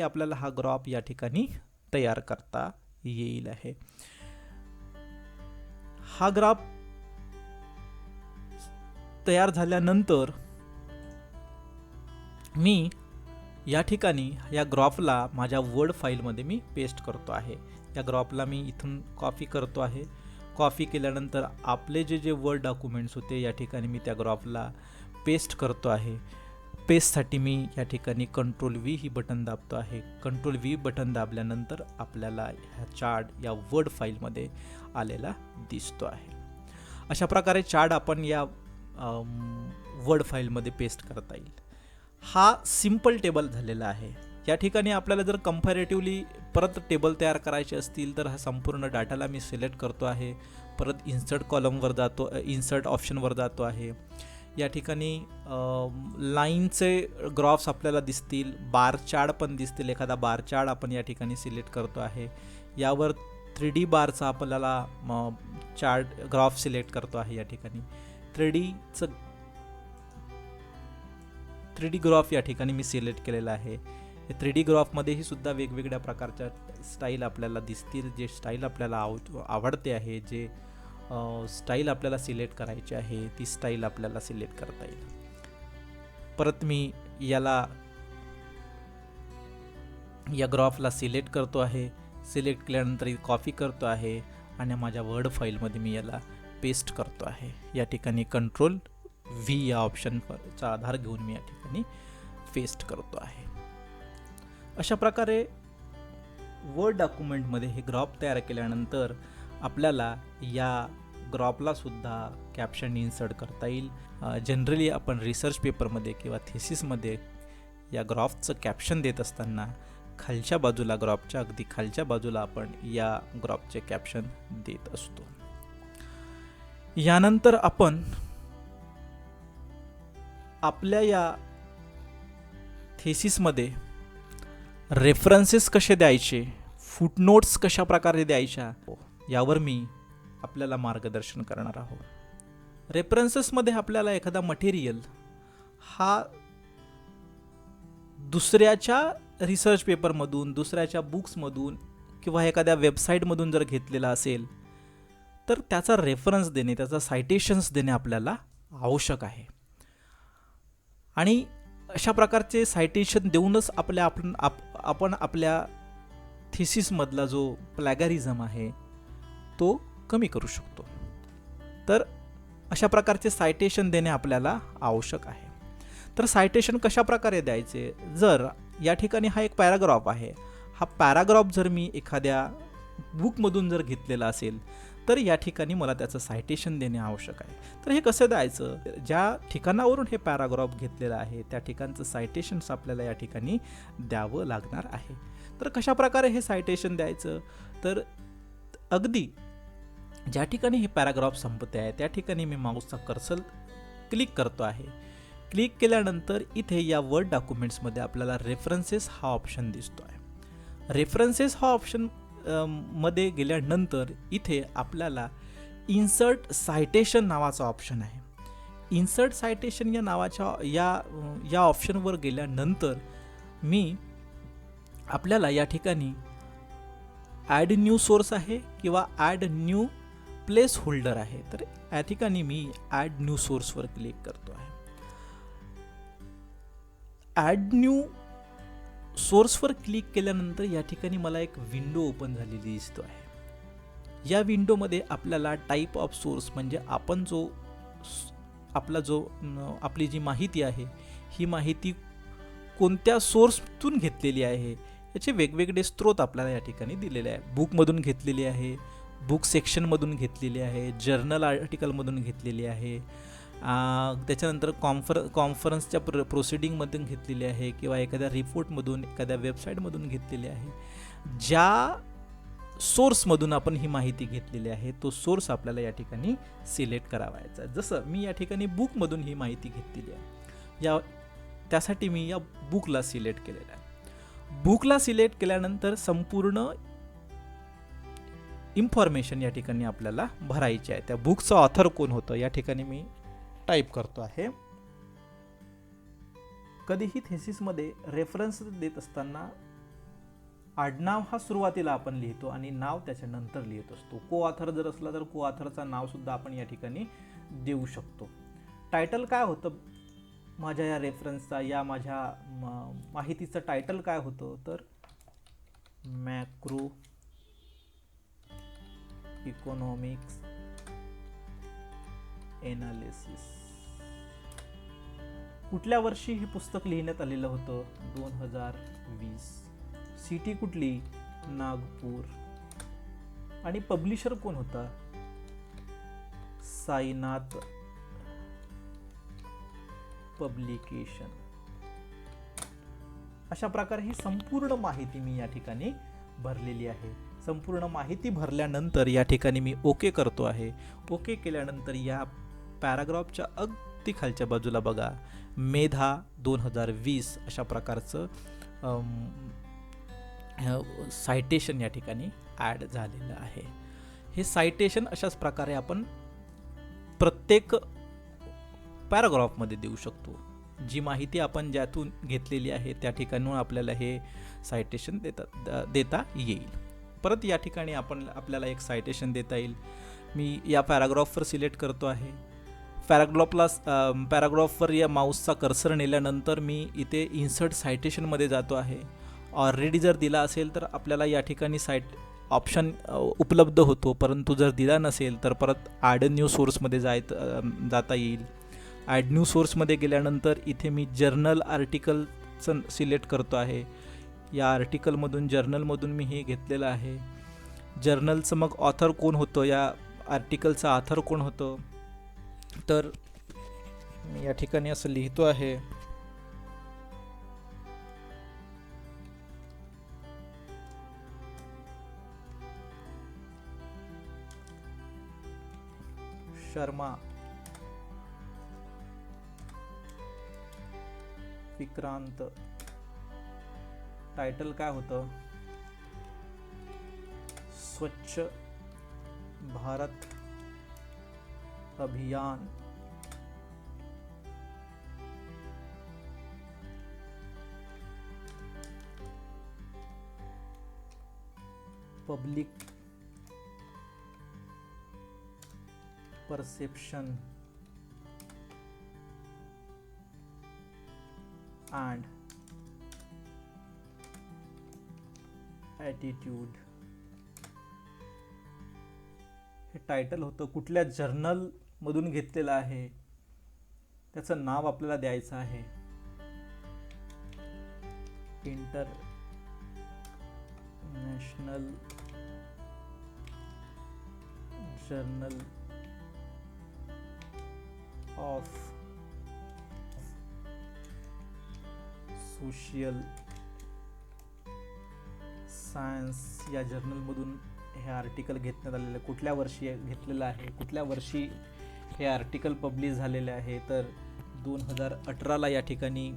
आपल्याला हा ग्राफ या ठिकाणी तयार करता येईल आहे. हा ग्राफ तयार झाल्यानंतर मी या ठिकाणी या ग्राफला माझ्या वर्ड फाईलमध्ये मी पेस्ट करतो आहे. या ग्राफला मी इथून कॉपी करतो आहे. कॉपी केल्यानंतर आपले जे वर्ड डॉक्युमेंट्स होते या ठिकाणी मी त्या ग्राफला पेस्ट करतो आहे. पेस्टसाठी मी या ठिकाणी Ctrl+V ही बटन दाबतो आहे. Ctrl+V बटन दाबल्यानंतर आपल्याला हा चार्ट या वर्ड फाईलमध्ये आलेला दिसतो आहे. अशा प्रकारे चार्ट आपण या वर्ड फाईलमध्ये पेस्ट करता येईल. हा सिंपल टेबल झालेला आहे. या ठिकाणी आपल्याला जर कंपॅरेटिव्हली परत टेबल तयार करायचे असतील तर हा संपूर्ण डाटाला मी सिलेक्ट करतो आहे. परत इन्सर्ट ऑप्शनवर जातो आहे. या ठिकाणी लाईनचे ग्राफ्स आपल्याला दिसतील, बार चार्ट पण दिसतील. एखादा बार चार्ट आपण या ठिकाणी सिलेक्ट करतो आहे. यावर 3D बारचा आपल्याला ग्राफ सिलेक्ट करतो आहे. या ठिकाणी 3D ग्राफ या ठिकाणी मी सिलेक्ट केलेला आहे. 3D ग्राफमध्येही सुद्धा वेगवेगळ्या प्रकारच्या स्टाईल आपल्याला दिसतील. जे स्टाईल आपल्याला आवडते आहे, जे स्टाईल आपल्याला सिलेक्ट करायची आहे ती स्टाईल आपल्याला सिलेक्ट करता येईल. परत मी या ग्राफला सिलेक्ट करतो आहे. सिलेक्ट केल्यानंतर कॉपी करतो आहे आणि माझ्या वर्ड फाईलमध्ये मी याला पेस्ट करतो आहे. या ठिकाणी Ctrl+V या ऑप्शनचा आधार घेऊन मी या ठिकाणी पेस्ट करतो आहे. अशा प्रकारे वर्ड डॉक्युमेंटमध्ये हे ग्राफ तयार केल्यानंतर आपल्याला या ग्राफला सुद्धा कॅप्शन इन्सर्ट करता येईल. जनरली आपण रिसर्च पेपरमध्ये किंवा थिसिसमध्ये या ग्राफचं कॅप्शन देत असताना ग्राफच्या अगदी खालच्या बाजूला आपण या ग्राफचे कॅप्शन देत असतो. यानंतर आपण आपल्या या थेसिसमध्ये रेफरन्सेस कसे द्यायचे, फुटनोट्स कशा प्रकारे द्यायच्या यावर मी आपल्याला मार्गदर्शन करणार आहोत. रेफरन्सेसमध्ये आपल्याला एखादा मटेरियल हा दुसऱ्याच्या रिसर्च पेपरमधून, दुसऱ्याच्या बुक्समधून किंवा एखाद्या वेबसाईटमधून जर घेतलेला असेल तर त्याचा रेफरन्स देणे, त्याचा सायटेशन्स देणे आपल्याला आवश्यक आहे. आणि अशा प्रकारचे सायटेशन देऊनच आपण आपल्या थिसिसमधला जो प्लॅगॅरिझम आहे तो कमी करू शकतो. तर अशा प्रकारचे सायटेशन देणे आपल्याला आवश्यक आहे. तर सायटेशन कशा प्रकारे द्यायचे, जर या ठिकाणी हा एक पॅराग्राफ आहे, हा पॅराग्राफ जर मी एखाद्या बुकमधून जर घेतलेला असेल तर या ठिकाणी मला त्याचं सायटेशन देणे आवश्यक आहे. तर हे कसं द्यायचं, ज्या ठिकाणावरून हे पॅराग्राफ घेतलेलं आहे त्या ठिकाणचं सायटेशन्स आपल्याला या ठिकाणी द्यावं लागणार आहे. तर कशा प्रकारे हे सायटेशन द्यायचं, तर अगदी ज्या ठिकाणी हे पॅराग्राफ संपते आहे त्या ठिकाणी मी माऊसचा कर्सर क्लिक करतो आहे. क्लिक केल्यानंतर इथे या वर्ड डॉक्युमेंट्समध्ये आपल्याला रेफरन्सेस हा ऑप्शन दिसतो आहे. रेफरन्सेस हा ऑप्शन मध्ये गेल्यानंतर इथे आपल्याला इन्सर्ट सायटेशन नावाचा ऑप्शन आहे. इन्सर्ट सायटेशन या नावाच्या या ऑप्शनवर गेल्यानंतर मी आपल्याला या ठिकाणी ॲड न्यू सोर्स आहे किंवा ॲड न्यू प्लेस होल्डर आहे, तर या ठिकाणी मी ॲड न्यू सोर्सवर क्लिक करतो आहे. ॲड न्यू सोर्सवर क्लिक केल्यानंतर या ठिकाणी मला एक विंडो ओपन झालेली दिसतो आहे. या विंडोमध्ये आपल्याला टाईप ऑफ सोर्स म्हणजे आपण आपली जी माहिती आहे ही माहिती कोणत्या सोर्सतून घेतलेली आहे याचे वेगवेगळे स्रोत आपल्याला या ठिकाणी दिलेले आहे. बुकमधून घेतलेली आहे, बुक सेक्शनमधून घेतलेली आहे, जर्नल आर्टिकलमधून घेतलेली आहे, त्याच्यानंतर कॉन्फरन्सच्या प्रोसिडिंगमधून घेतलेली आहे किंवा एखाद्या रिपोर्टमधून, एखाद्या वेबसाईटमधून घेतलेली आहे. ज्या सोर्समधून आपण ही माहिती घेतलेली आहे तो सोर्स आपल्याला या ठिकाणी सिलेक्ट करावायचा. जसं मी या ठिकाणी बुकमधून ही माहिती घेतलेली आहे, त्यासाठी मी या बुकला सिलेक्ट केलेलं आहे. बुकला सिलेक्ट केल्यानंतर संपूर्ण इन्फॉर्मेशन या ठिकाणी आपल्याला भरायची आहे. त्या बुकचं ऑथर कोण होतं या ठिकाणी मी टाईप करतो आहे. कधीही थेसिसमध्ये रेफरन्स देत असताना आडनाव हा सुरुवातीला आपण लिहितो आणि नाव त्याच्यानंतर लिहित असतो. को ऑथर जर असला तर को ऑथरचं नाव सुद्धा आपण या ठिकाणी देऊ शकतो. टायटल काय होतं माझ्या या रेफरन्सचा, या माझ्या माहितीचं टायटल काय होतं तर मॅक्रो इकॉनॉमिक्स एनालिसिस. कुठल्या वर्षी हे पुस्तक लिहिण्यात आलेलं होतं 2020. सिटी कुठली नागपूर. आणि पब्लिशर कोण होता साईनाथ पब्लिकेशन. अशा प्रकारे ही संपूर्ण माहिती मी या ठिकाणी भरलेली आहे. संपूर्ण माहिती भरल्यानंतर या ठिकाणी मी ओके करतो आहे. ओके केल्यानंतर या पॅराग्राफच्या अगदी खालच्या बाजूला बघा मेधा 2020 अशा प्रकारचं सायटेशन या ठिकाणी ॲड झालेलं आहे. हे सायटेशन अशाच प्रकारे आपण प्रत्येक पॅराग्राफमध्ये देऊ शकतो. जी माहिती आपण ज्यातून घेतलेली आहे त्या ठिकाणून आपल्याला हे सायटेशन देता येईल. परत या ठिकाणी आपल्याला एक सायटेशन देता येईल. मी या पॅराग्राफवर सिलेक्ट करतो आहे. पॅराग्राफवर या माऊसचा कर्सर नेल्यानंतर मी इथे इन्सर्ट सायटेशनमध्ये जातो आहे. ऑलरेडी जर दिला असेल तर आपल्याला या ठिकाणी ऑप्शन उपलब्ध होतो, परंतु जर दिला नसेल तर परत ॲड न्यू सोर्समध्ये जाता येईल. ॲड न्यू सोर्समध्ये गेल्यानंतर इथे मी जर्नल आर्टिकलचं सिलेक्ट करतो आहे. या आर्टिकलमधून जर्नलमधून मी हे घेतलेलं आहे. जर्नलचं मग ऑथर कोण होतं, या आर्टिकलचं ऑथर कोण होतं तर मी या ठिकाणी असं लिहितो आहे शर्मा विक्रांत. टायटल काय होतं स्वच्छ भारत अभियान. Public perception and attitude. हे टायटल होतं. कुठल्या जर्नल मधून घेतलेलं आहे त्याचं नाव आपल्याला द्यायचं आहे. International journal of social science या जर्नलमधून हे आर्टिकल घेण्यात आलेलं. कुठल्या वर्षी घेतलेलं आहे, कुठल्या वर्षी हे आर्टिकल पब्लिश झालेले आहे तर 2018ला या ठिकाणी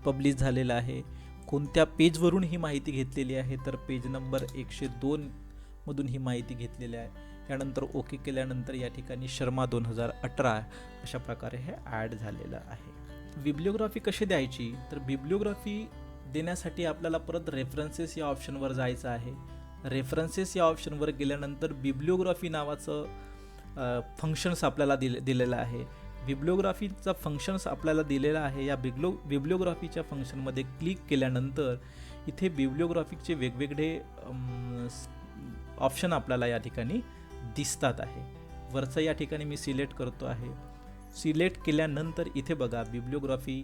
पब्लिश झालेलं आहे. कोणत्या पेजवरून ही माहिती घेतलेली आहे तर पेज नंबर 102 मधून ही माहिती घेतलेली आहे. यानंतर ओके केल्यानंतर या ठिकाणी शर्मा 2018 अशा प्रकारे हे ॲड झालेलं आहे. बिब्लिओग्राफी कशी द्यायची, तर बिब्लिओग्राफी देण्यासाठी आपल्याला परत रेफरन्सेस या ऑप्शनवर जायचं आहे. रेफरन्सेस या ऑप्शनवर गेल्यानंतर बिब्लिओग्राफी नावाचं फंक्शन्स आपल्याला दिलेलं आहे. बिब्लिओग्राफीचा फंक्शन्स आपल्याला दिलेला आहे. या बिब्लिओग्राफीच्या फंक्शनमध्ये क्लिक केल्यानंतर इथे बिब्लिओग्राफीचे वेगवेगळे ऑप्शन आपल्याला या ठिकाणी दिसतात आहे. वरचं या ठिकाणी मी सिलेक्ट करतो आहे. सिलेक्ट केल्यानंतर इथे बघा बिब्लिओग्राफी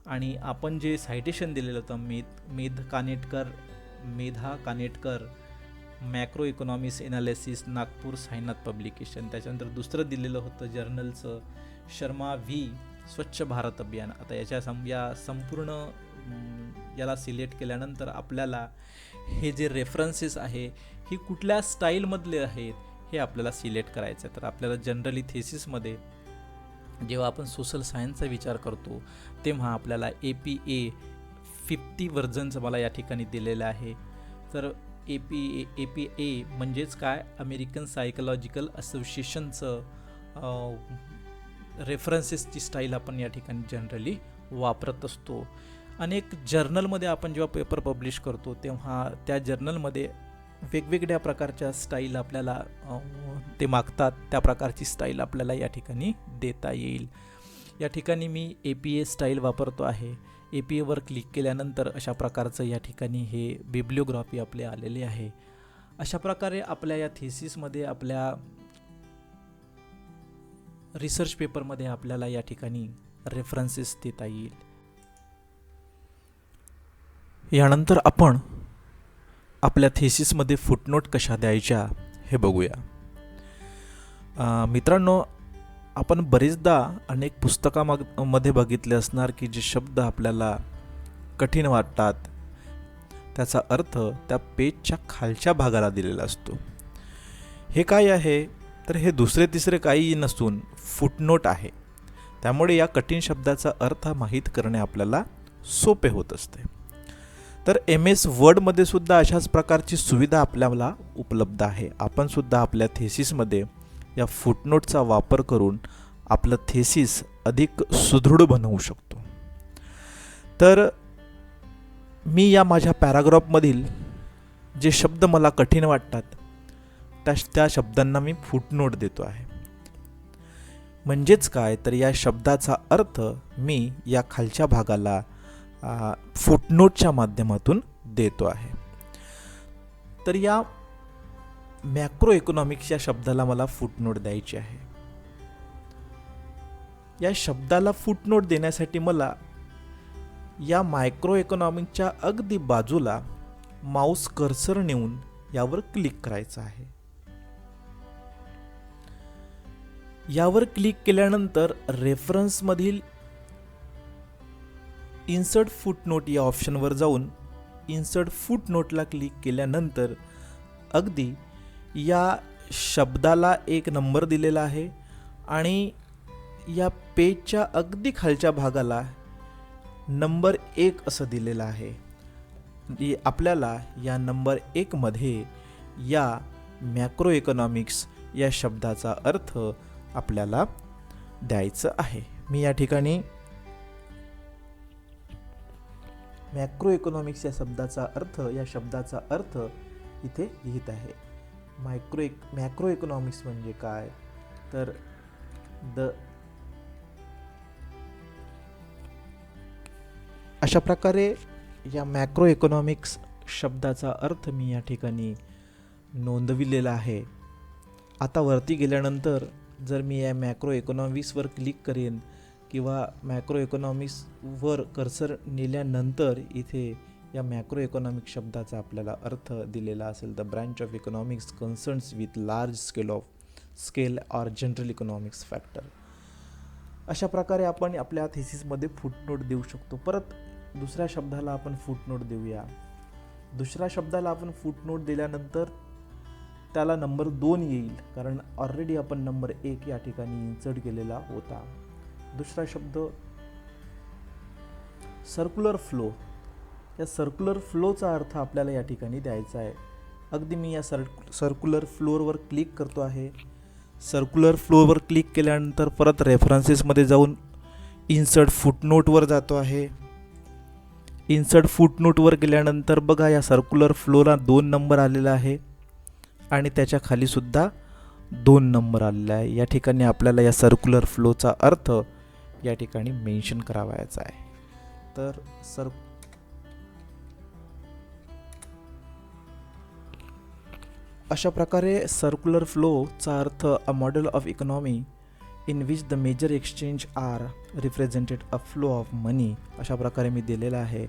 आणि आपण जे सायटेशन दिलेलं होतं Medha Kanetkar macro economics analysis Nagpur Sainath publication, त्याच्यानंतर दुसरं दिलेलं होतं जर्नलचं शर्मा व्ही स्वच्छ भारत अभियान. आता या संपूर्ण याला सिलेक्ट केल्यानंतर आपल्याला हे जे रेफरन्सेस आहे ही कुठल्या स्टाईलमधले आहेत हे आपल्याला सिलेक्ट करायचं आहे. तर आपल्याला जनरली थेसिसमध्ये जेव्हा आपण सोशल सायन्सचा विचार करतो तेव्हा आपल्याला APA 50 व्हर्जनचं मला या ठिकाणी दिलेलं आहे. तर APA म्हणजेच काय, अमेरिकन सायकोलॉजिकल असोसिएशनचं रेफरन्सेसची स्टाईल आपण या ठिकाणी जनरली वापरत असतो. अनेक जर्नलमध्ये आपण जेव्हा पेपर पब्लिश करतो तेव्हा त्या जर्नलमध्ये वेगवेगळ्या प्रकारच्या स्टाईल आपल्याला ते मागतात, त्या प्रकारची स्टाईल आपल्याला या ठिकाणी देता येईल. या ठिकाणी मी APA स्टाईल वापरतो आहे. APAवर क्लिक केल्यानंतर अशा प्रकारचं या ठिकाणी हे बिब्लिओग्राफी आपले आलेले आहे. अशा प्रकारे आपल्या या थेसिसमध्ये आपल्या रिसर्च पेपरमध्ये आपल्याला या ठिकाणी रेफरन्सेस देता येईल. यानंतर आपण आपल्या थेसिसमध्ये फुटनोट कशा द्यायच्या हे बघूया. मित्रांनो, आपण बरेचदा अनेक पुस्तकामध्ये बघितले असणार की जे शब्द आपल्याला कठीण वाटतात त्याचा अर्थ त्या पेजच्या खालच्या भागाला दिलेला असतो. हे काय आहे, तर हे दुसरे तिसरे काही नसून फुटनोट आहे. त्यामुळे या कठीण शब्दाचा अर्थ माहीत करणे आपल्याला सोपे होत असते. तर MS वर्डमध्ये सुद्धा अशाच प्रकारची सुविधा आपल्याला उपलब्ध आहे. आपण सुद्धा आपल्या थेसिसमध्ये या फुटनोटचा वापर करून आपलं थेसिस अधिक सुदृढ बनवू शकतो. तर मी या माझ्या पॅराग्राफमधील जे शब्द मला कठीण वाटतात त्या शब्दांना मी फुटनोट देतो आहे. म्हणजेच काय, तर या शब्दाचा अर्थ मी या खालच्या भागाला फुटनोटच्या माध्यमातून देतो आहे. तर या मॅक्रो इकॉनॉमिक्स या शब्दाला मला फुटनोट द्यायची आहे. या शब्दाला फुटनोट देण्यासाठी मला या मायक्रो इकॉनॉमिक्सच्या अगदी बाजूला माऊस कर्सर नेऊन यावर क्लिक करायचं आहे. यावर क्लिक केल्यानंतर रेफरन्समधील इन्सर्ट फुटनोट या ऑप्शनवर जाऊन इन्सर्ट फुटनोटला क्लिक केल्यानंतर अगदी या शब्दाला एक नंबर दिलेला आहे आणि या पेजच्या अगदी खालच्या भागाला नंबर 1 असं दिलेलं आहे. आपल्याला या नंबर 1 मध्ये या मॅक्रो इकॉनॉमिक्स या शब्दाचा अर्थ आपल्याला द्यायचं आहे. मी या ठिकाणी मॅक्रो इकॉनॉमिक्स या शब्दाचा अर्थ इथे लिहित आहे. मॅक्रो इकॉनॉमिक्स म्हणजे काय, तर अशा प्रकारे या मॅक्रो इकॉनॉमिक्स शब्दाचा अर्थ मी या ठिकाणी नोंदविलेला आहे. आता वरती गेल्यानंतर जर मी या मॅक्रो इकॉनॉमिक्सवर क्लिक करेन किंवा मॅक्रो इकॉनॉमिक्सवर कर्सर नेल्यानंतर इथे या मॅक्रो इकॉनॉमिक्स शब्दाचा आपल्याला अर्थ दिलेला असेल. The branch of economics concerns with large scale or general economics factor. अशा प्रकारे आपण आपल्या थेसिसमध्ये फुटनोट देऊ शकतो. परत दुसऱ्या शब्दाला आपण फुटनोट देऊया. दुसऱ्या शब्दाला आपण फुटनोट दिल्यानंतर त्याला नंबर 2 येईल, कारण ऑलरेडी आपण नंबर 1 या ठिकाणी इन्सर्ट केलेला होता. दुसरा शब्द सर्क्युलर फ्लो. या सर्क्युलर फ्लोचा अर्थ आपल्याला या ठिकाणी द्यायचा आहे. अगदी मी या सर्क्युलर फ्लोअरवर क्लिक करतो आहे. सर्क्युलर फ्लोअरवर क्लिक केल्यानंतर परत रेफरन्सेसमध्ये जाऊन इन्सर्ट फुटनोटवर जातो आहे. इन्सर्ट फुटनोटवर गेल्यानंतर बघा या सर्क्युलर फ्लोला 2 नंबर आलेला आहे आणि त्याच्या खालीसुद्धा 2 नंबर आलेला आहे. या ठिकाणी आपल्याला या सर्क्युलर फ्लोचा अर्थ या ठिकाणी मेन्शन करावायचा आहे. तर अशा प्रकारे सर्क्युलर फ्लोचा अर्थ a model of economy in which the major exchange are represented a flow of money, अशा प्रकारे मी दिलेला आहे.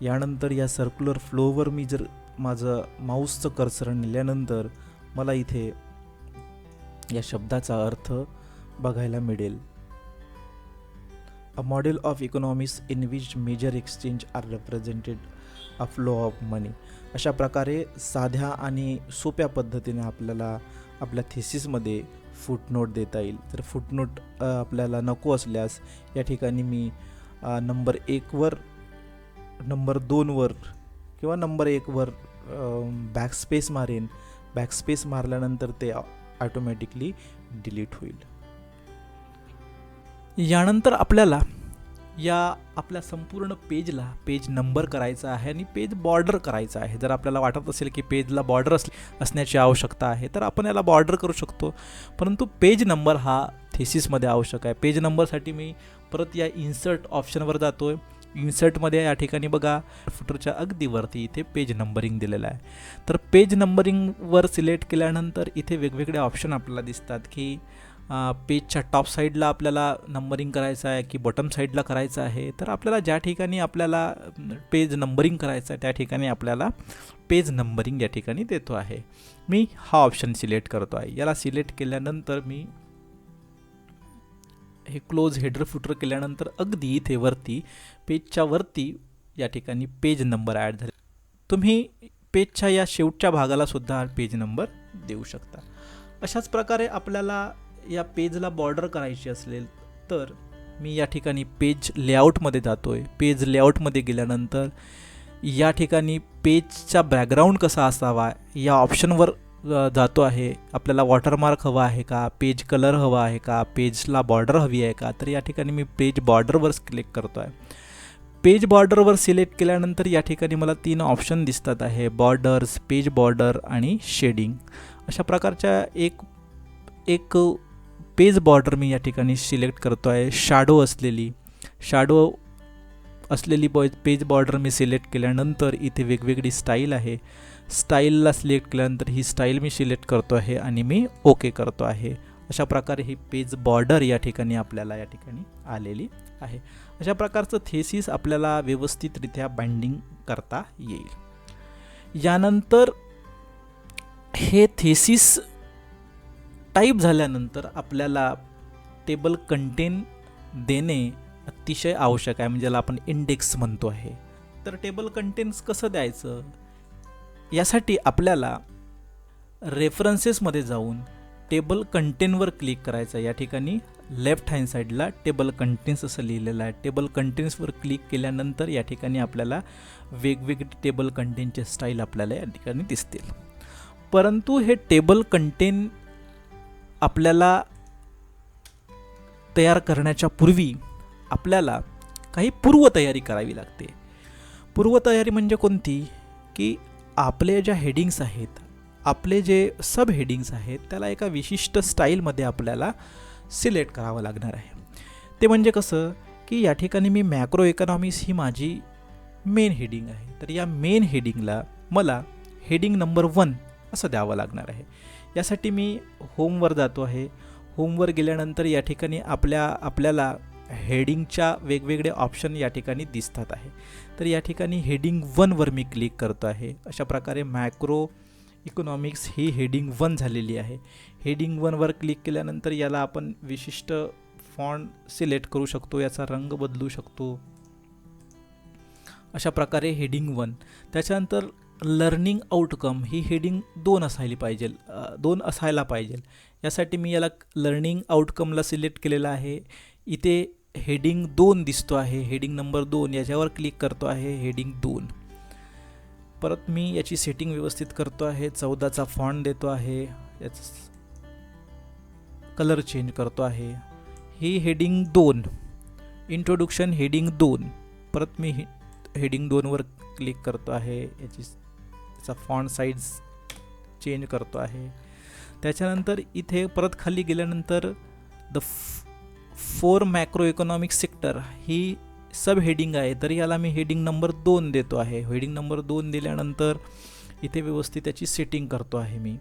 यानंतर या सर्क्युलर फ्लोवर मी जर माझं माऊसचं कर्सर नेल्यानंतर मला इथे या शब्दाचा अर्थ बघायला मिळेल. A model of economies in which major exchange are represented a flow of money. अशा प्रकारे साध्या आणि सोप्या पद्धतीने आपल्याला आपल्या थेसिसमध्ये फुटनोट देता येईल. तर फुटनोट आपल्याला नको असल्यास या ठिकाणी मी नंबर 1वर, नंबर 2वर किंवा नंबर 1वर बॅकस्पेस मारेन. बॅकस्पेस मारल्यानंतर ते ऑटोमॅटिकली डिलीट होईल. यानंतर आपल्याला या आपल्या संपूर्ण पेजला पेज नंबर करायचा आहे आणि पेज बॉर्डर करायचा आहे. जर आपल्याला वाटत असेल की पेजला बॉर्डर असण्याची आवश्यकता आहे तर आपण याला बॉर्डर करू शकतो, परंतु पेज नंबर हा थेसिसमध्ये आवश्यक आहे. पेज नंबरसाठी मी परत या इन्सर्ट ऑप्शनवर जातो आहे. इन्सर्टमध्ये या ठिकाणी बघा फुटरच्या अगदी वरती इथे पेज नंबरिंग दिलेलं आहे. तर पेज नंबरिंगवर सिलेक्ट केल्यानंतर इथे वेगवेगळे ऑप्शन आपल्याला दिसतात की पेजच्या टॉप साईडला आपल्याला नंबरिंग करायचं आहे की बॉटम साईडला करायचं आहे. तर आपल्याला ज्या ठिकाणी आपल्याला पेज नंबरिंग करायचं आहे त्या ठिकाणी आपल्याला पेज नंबरिंग या ठिकाणी देतो आहे. मी हा ऑप्शन सिलेक्ट करतो आहे. याला सिलेक्ट केल्यानंतर मी हे क्लोज हेडर फुटर केल्यानंतर अगदी इथे वरती पेजच्या वरती या ठिकाणी पेज नंबर ॲड झाले. तुम्ही पेजच्या या शेवटच्या भागाला सुद्धा पेज नंबर देऊ शकता. अशाच प्रकारे आपल्याला या पेजला बॉर्डर करायची असेल तर मी या ठिकाणी पेज लेआउटमध्ये जातो आहे. पेज लेआउटमध्ये गेल्यानंतर या ठिकाणी पेजचा बॅकग्राऊंड कसा असावा या ऑप्शनवर जातो आहे. आपल्याला वॉटरमार्क हवा आहे का, पेज कलर हवा आहे का, पेजला बॉर्डर हवी आहे का, तर या ठिकाणी मी पेज बॉर्डरवर सिलेक्ट करतो आहे. पेज बॉर्डरवर सिलेक्ट केल्यानंतर या ठिकाणी मला 3 ऑप्शन दिसतात आहे, बॉर्डर्स, पेज बॉर्डर आणि शेडिंग. अशा प्रकारच्या एक पेज बॉर्डर मी या ठिकाणी सिलेक्ट करतो आहे. शॅडो असलेली पेज बॉर्डर मी सिलेक्ट केल्यानंतर इथे वेगवेगळी स्टाईल आहे. स्टाईलला सिलेक्ट केल्यानंतर ही स्टाईल मी सिलेक्ट करतो आहे आणि मी ओके करतो आहे. अशा प्रकारे ही पेज बॉर्डर या ठिकाणी आपल्याला या ठिकाणी आलेली आहे. अशा प्रकारचं थेसिस आपल्याला व्यवस्थितरित्या बाइंडिंग करता येईल. यानंतर हे थेसिस टाईप झाल्यानंतर आपल्याला टेबल कंटेन देणे अतिशय आवश्यक आहे, म्हणजे ज्याला आपण इंडेक्स म्हणतो आहे. तर टेबल कंटेन्स कसं द्यायचं यासाठी आपल्याला रेफरन्सेसमध्ये जाऊन टेबल कंटेनवर क्लिक करायचं. या ठिकाणी लेफ्ट हँड साईडला टेबल कंटेन्स असं लिहिलेलं आहे. टेबल कंटेन्सवर क्लिक केल्यानंतर या ठिकाणी आपल्याला वेगवेगळे टेबल कंटेनचे स्टाईल आपल्याला या ठिकाणी दिसतील. परंतु हे टेबल कंटेन आपल्याला तयार करण्याच्या पूर्वी आपल्याला काही पूर्वतयारी करावी लागते. पूर्वतयारी म्हणजे कोणती, की आपले ज्या हेडिंग्स आहेत, आपले जे सब हेडिंग्स आहेत त्याला एका विशिष्ट स्टाईलमध्ये आपल्याला सिलेक्ट करावं लागणार आहे. ते म्हणजे कसं, की या ठिकाणी मी मॅक्रो इकॉनॉमिक्स ही माझी मेन हेडिंग आहे. तर या मेन हेडिंगला मला हेडिंग नंबर 1 असं द्यावं लागणार आहे. यासाठी मी होमवर जातो आहे. होमवर गेल्यानंतर या ठिकाणी आपल्याला हेडिंगच्या वेगवेगळे ऑप्शन या ठिकाणी दिसतात आहे. तर या ठिकाणी हेडिंग 1वर मी क्लिक करतो आहे. अशा प्रकारे मॅक्रो इकॉनॉमिक्स ही हेडिंग 1 झालेली आहे. हेडिंग 1वर क्लिक केल्यानंतर याला आपण विशिष्ट फॉन्ट सिलेक्ट करू शकतो, याचा रंग बदलू शकतो. अशा प्रकारे हेडिंग 1. त्याच्यानंतर लर्निंग आउटकम ही हेडिंग 2 असायला पाहिजे. यासाठी मी याला लर्निंग आउटकमला सिलेक्ट केलेलं आहे. इथे हेडिंग 2 दिसतो आहे, हेडिंग नंबर 2 याच्यावर क्लिक करतो आहे. हेडिंग 2 परत मी याची सेटिंग व्यवस्थित करतो आहे. 14चा फॉन्ट देतो आहे. याचा कलर चेंज करतो आहे. ही हेडिंग 2, इंट्रोडक्शन हेडिंग 2. परत मी हेडिंग 2 वर क्लिक करतो आहे. याचा फॉन्ट साईज चेंज करतो आहे. त्याच्यानंतर इथे परत खाली गेल्यानंतर the 4 macro economic sector he sub heading आहे, तर याला मी हेडिंग नंबर 2 देतो आहे. हेडिंग नंबर 2 दिल्यानंतर इथे व्यवस्थित त्याची सेटिंग करतो आहे. मी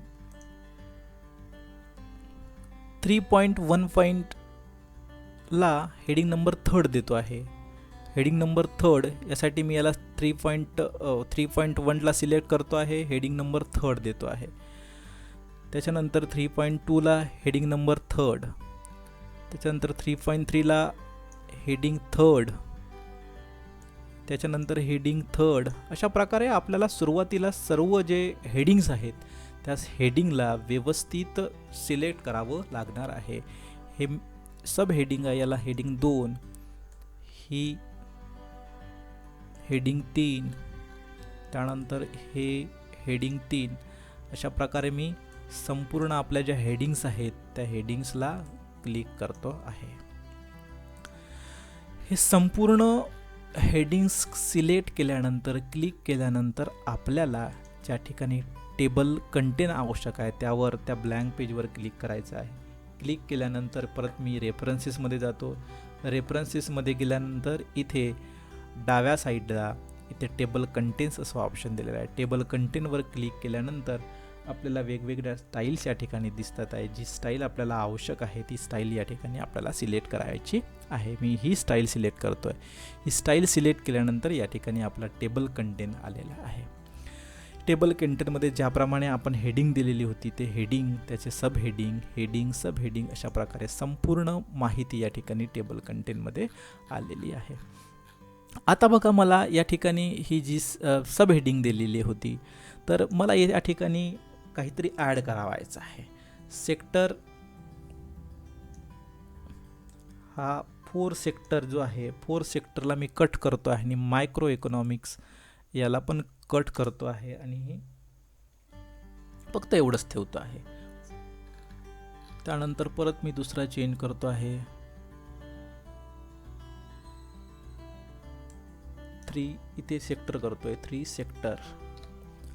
3.1 ला हेडिंग नंबर 3 देतो आहे. हेडिंग नंबर 3 यासाठी मी याला 3.1 ला सिलेक्ट करतो आहे. हेडिंग नंबर 3 देतो आहे. त्याच्यानंतर 3.2 ला हेडिंग नंबर 3, त्याच्यानंतर 3.3 ला हेडिंग 3, त्याच्यानंतर हेडिंग 3. अशा प्रकारे आपल्याला सुरुवातीला सर्व जे हेडिंग्स आहेत त्याच हेडिंगला व्यवस्थित सिलेक्ट करावं लागणार आहे. हे सब हेडिंग आहे, याला हेडिंग 2, ही हेडिंग 3, त्यानंतर हे हेडिंग 3. अशा प्रकारे मी संपूर्ण आपल्या ज्या हेडिंग्स आहेत त्या हेडिंग्सला क्लिक करतो आहे. हे संपूर्ण हेडिंग्स सिलेक्ट केल्यानंतर क्लिक केल्यानंतर आपल्याला ज्या ठिकाणी टेबल कंटेन आवश्यक आहे त्यावर त्या ब्लँक पेजवर क्लिक करायचं आहे. क्लिक केल्यानंतर परत मी रेफरन्सेसमध्ये जातो. रेफरन्सेसमध्ये गेल्यानंतर इथे डाव्या साईडला इथे टेबल कंटेन्स असं ऑप्शन दिलेलं आहे. टेबल कंटेनवर क्लिक केल्यानंतर आपल्याला वेगवेगळ्या स्टाईल्स या ठिकाणी दिसतात आहे. जी स्टाईल आपल्याला आवश्यक आहे ती स्टाईल या ठिकाणी आपल्याला सिलेक्ट करायची आहे. मी ही स्टाईल सिलेक्ट करतो आहे. ही स्टाईल सिलेक्ट केल्यानंतर या ठिकाणी आपला टेबल कंटेन आलेला आहे. टेबल कंटेनमध्ये ज्याप्रमाणे आपण हेडिंग दिलेली होती ते हेडिंग, त्याचे सब हेडिंग, हेडिंग, सब हेडिंग अशा प्रकारे संपूर्ण माहिती या ठिकाणी टेबल कंटेनमध्ये आलेली आहे. आता बघा, मला या ठिकाणी ही जी सब हेडिंग दिलेली होती तर मला या ठिकाणी काहीतरी ॲड करावायचं आहे. सेक्टर हा 4 सेक्टर जो आहे 4 सेक्टरला मी कट करतो आहे आणि मायक्रो इकॉनॉमिक्स याला पण कट करतो आहे आणि फक्त एवढंच ठेवतो आहे. त्यानंतर परत मी दुसरा चेंज करतो आहे. 3 इथे सेक्टर करतोय, 3 सेक्टर.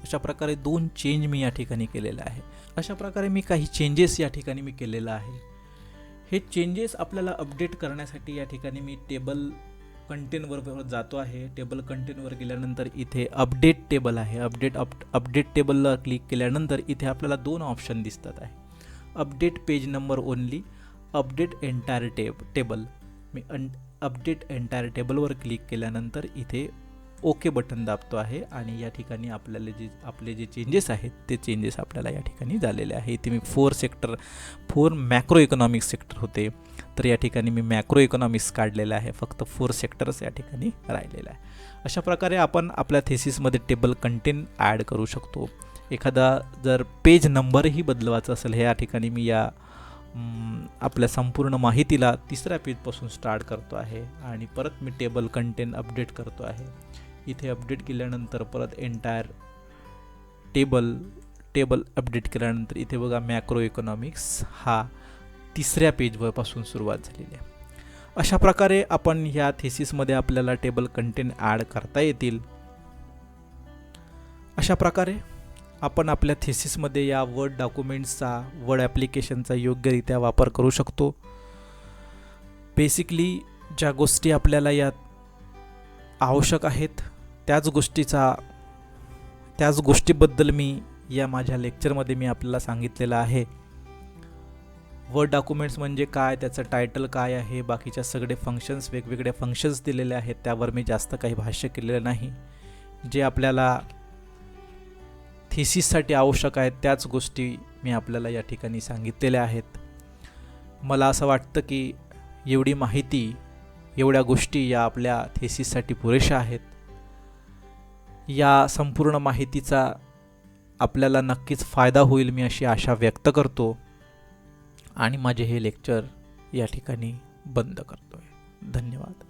अशा प्रकारे 2 चेंज मी या ठिकाणी केलेला आहे. अशा प्रकारे मी काही चेंजेस या ठिकाणी मी केलेला आहे. हे चेंजेस आपल्याला अपडेट करण्यासाठी या ठिकाणी मी टेबल कंटेनवर जातो आहे. टेबल कंटेनवर गेल्यानंतर इथे अपडेट टेबल आहे. अपडेट टेबलला क्लिक केल्यानंतर इथे आपल्याला 2 ऑप्शन दिसतात आहे. Update page number only, update entire table. मी अपडेट एंटायर टेबलवर क्लिक केल्यानंतर इथे ओके बटन दाबतो आहे आणि या ठिकाणी आपले जे चेंजेस आहेत ते चेंजेस आपल्याला या ठिकाणी झालेले आहे. इथे मी 4 मॅक्रो इकॉनॉमिक्स सेक्टर होते तर या ठिकाणी मी मॅक्रो इकॉनॉमिक्स काढलेलं आहे. फक्त 4 सेक्टर्स या ठिकाणी राहिलेलं आहे. अशा प्रकारे आपण आपल्या थेसिसमध्ये टेबल कंटेंट ॲड करू शकतो. एखादा जर पेज नंबरही बदलवायचा असेल हे या ठिकाणी मी या आपल्या संपूर्ण माहितीला 3ऱ्या पेजपासून स्टार्ट करतो आहे आणि परत मी टेबल कंटेंट अपडेट करतो आहे. इथे अपडेट केल्यानंतर परत एंटायर टेबल अपडेट केल्यानंतर इथे बघा मॅक्रो इकॉनॉमिक्स हा 3ऱ्या पेजपासून सुरुवात झालेली आहे. अशा प्रकारे आपण ह्या थेसिसमध्ये आपल्याला टेबल कंटेंट ॲड करता येतील. अशा प्रकारे आपण आपल्या थेसिसमध्ये या वर्ड डॉक्युमेंट्सचा, वर्ड ॲप्लिकेशनचा योग्यरित्या वापर करू शकतो. बेसिकली ज्या गोष्टी आपल्याला यात आवश्यक आहेत त्याच गोष्टीबद्दल मी या माझ्या लेक्चरमध्ये मी आपल्याला सांगितलेलं आहे. वर्ड डॉक्युमेंट्स म्हणजे काय, त्याचं टायटल काय आहे, बाकीच्या सगळे फंक्शन्स, वेगवेगळे फंक्शन्स दिलेले आहेत त्यावर मी जास्त काही भाष्य केलेलं नाही. जे आपल्याला थेसिससाठी आवश्यक आहेत त्याच गोष्टी मी आपल्याला या ठिकाणी सांगितलेल्या आहेत. मला असं वाटतं की एवढी माहिती, एवढ्या गोष्टी या आपल्या थेसिससाठी पुरेशा आहेत. या संपूर्ण माहितीचा आपल्याला नक्कीच फायदा होईल मी अशी आशा व्यक्त करतो आणि माझे हे लेक्चर या ठिकाणी बंद करतोय. धन्यवाद.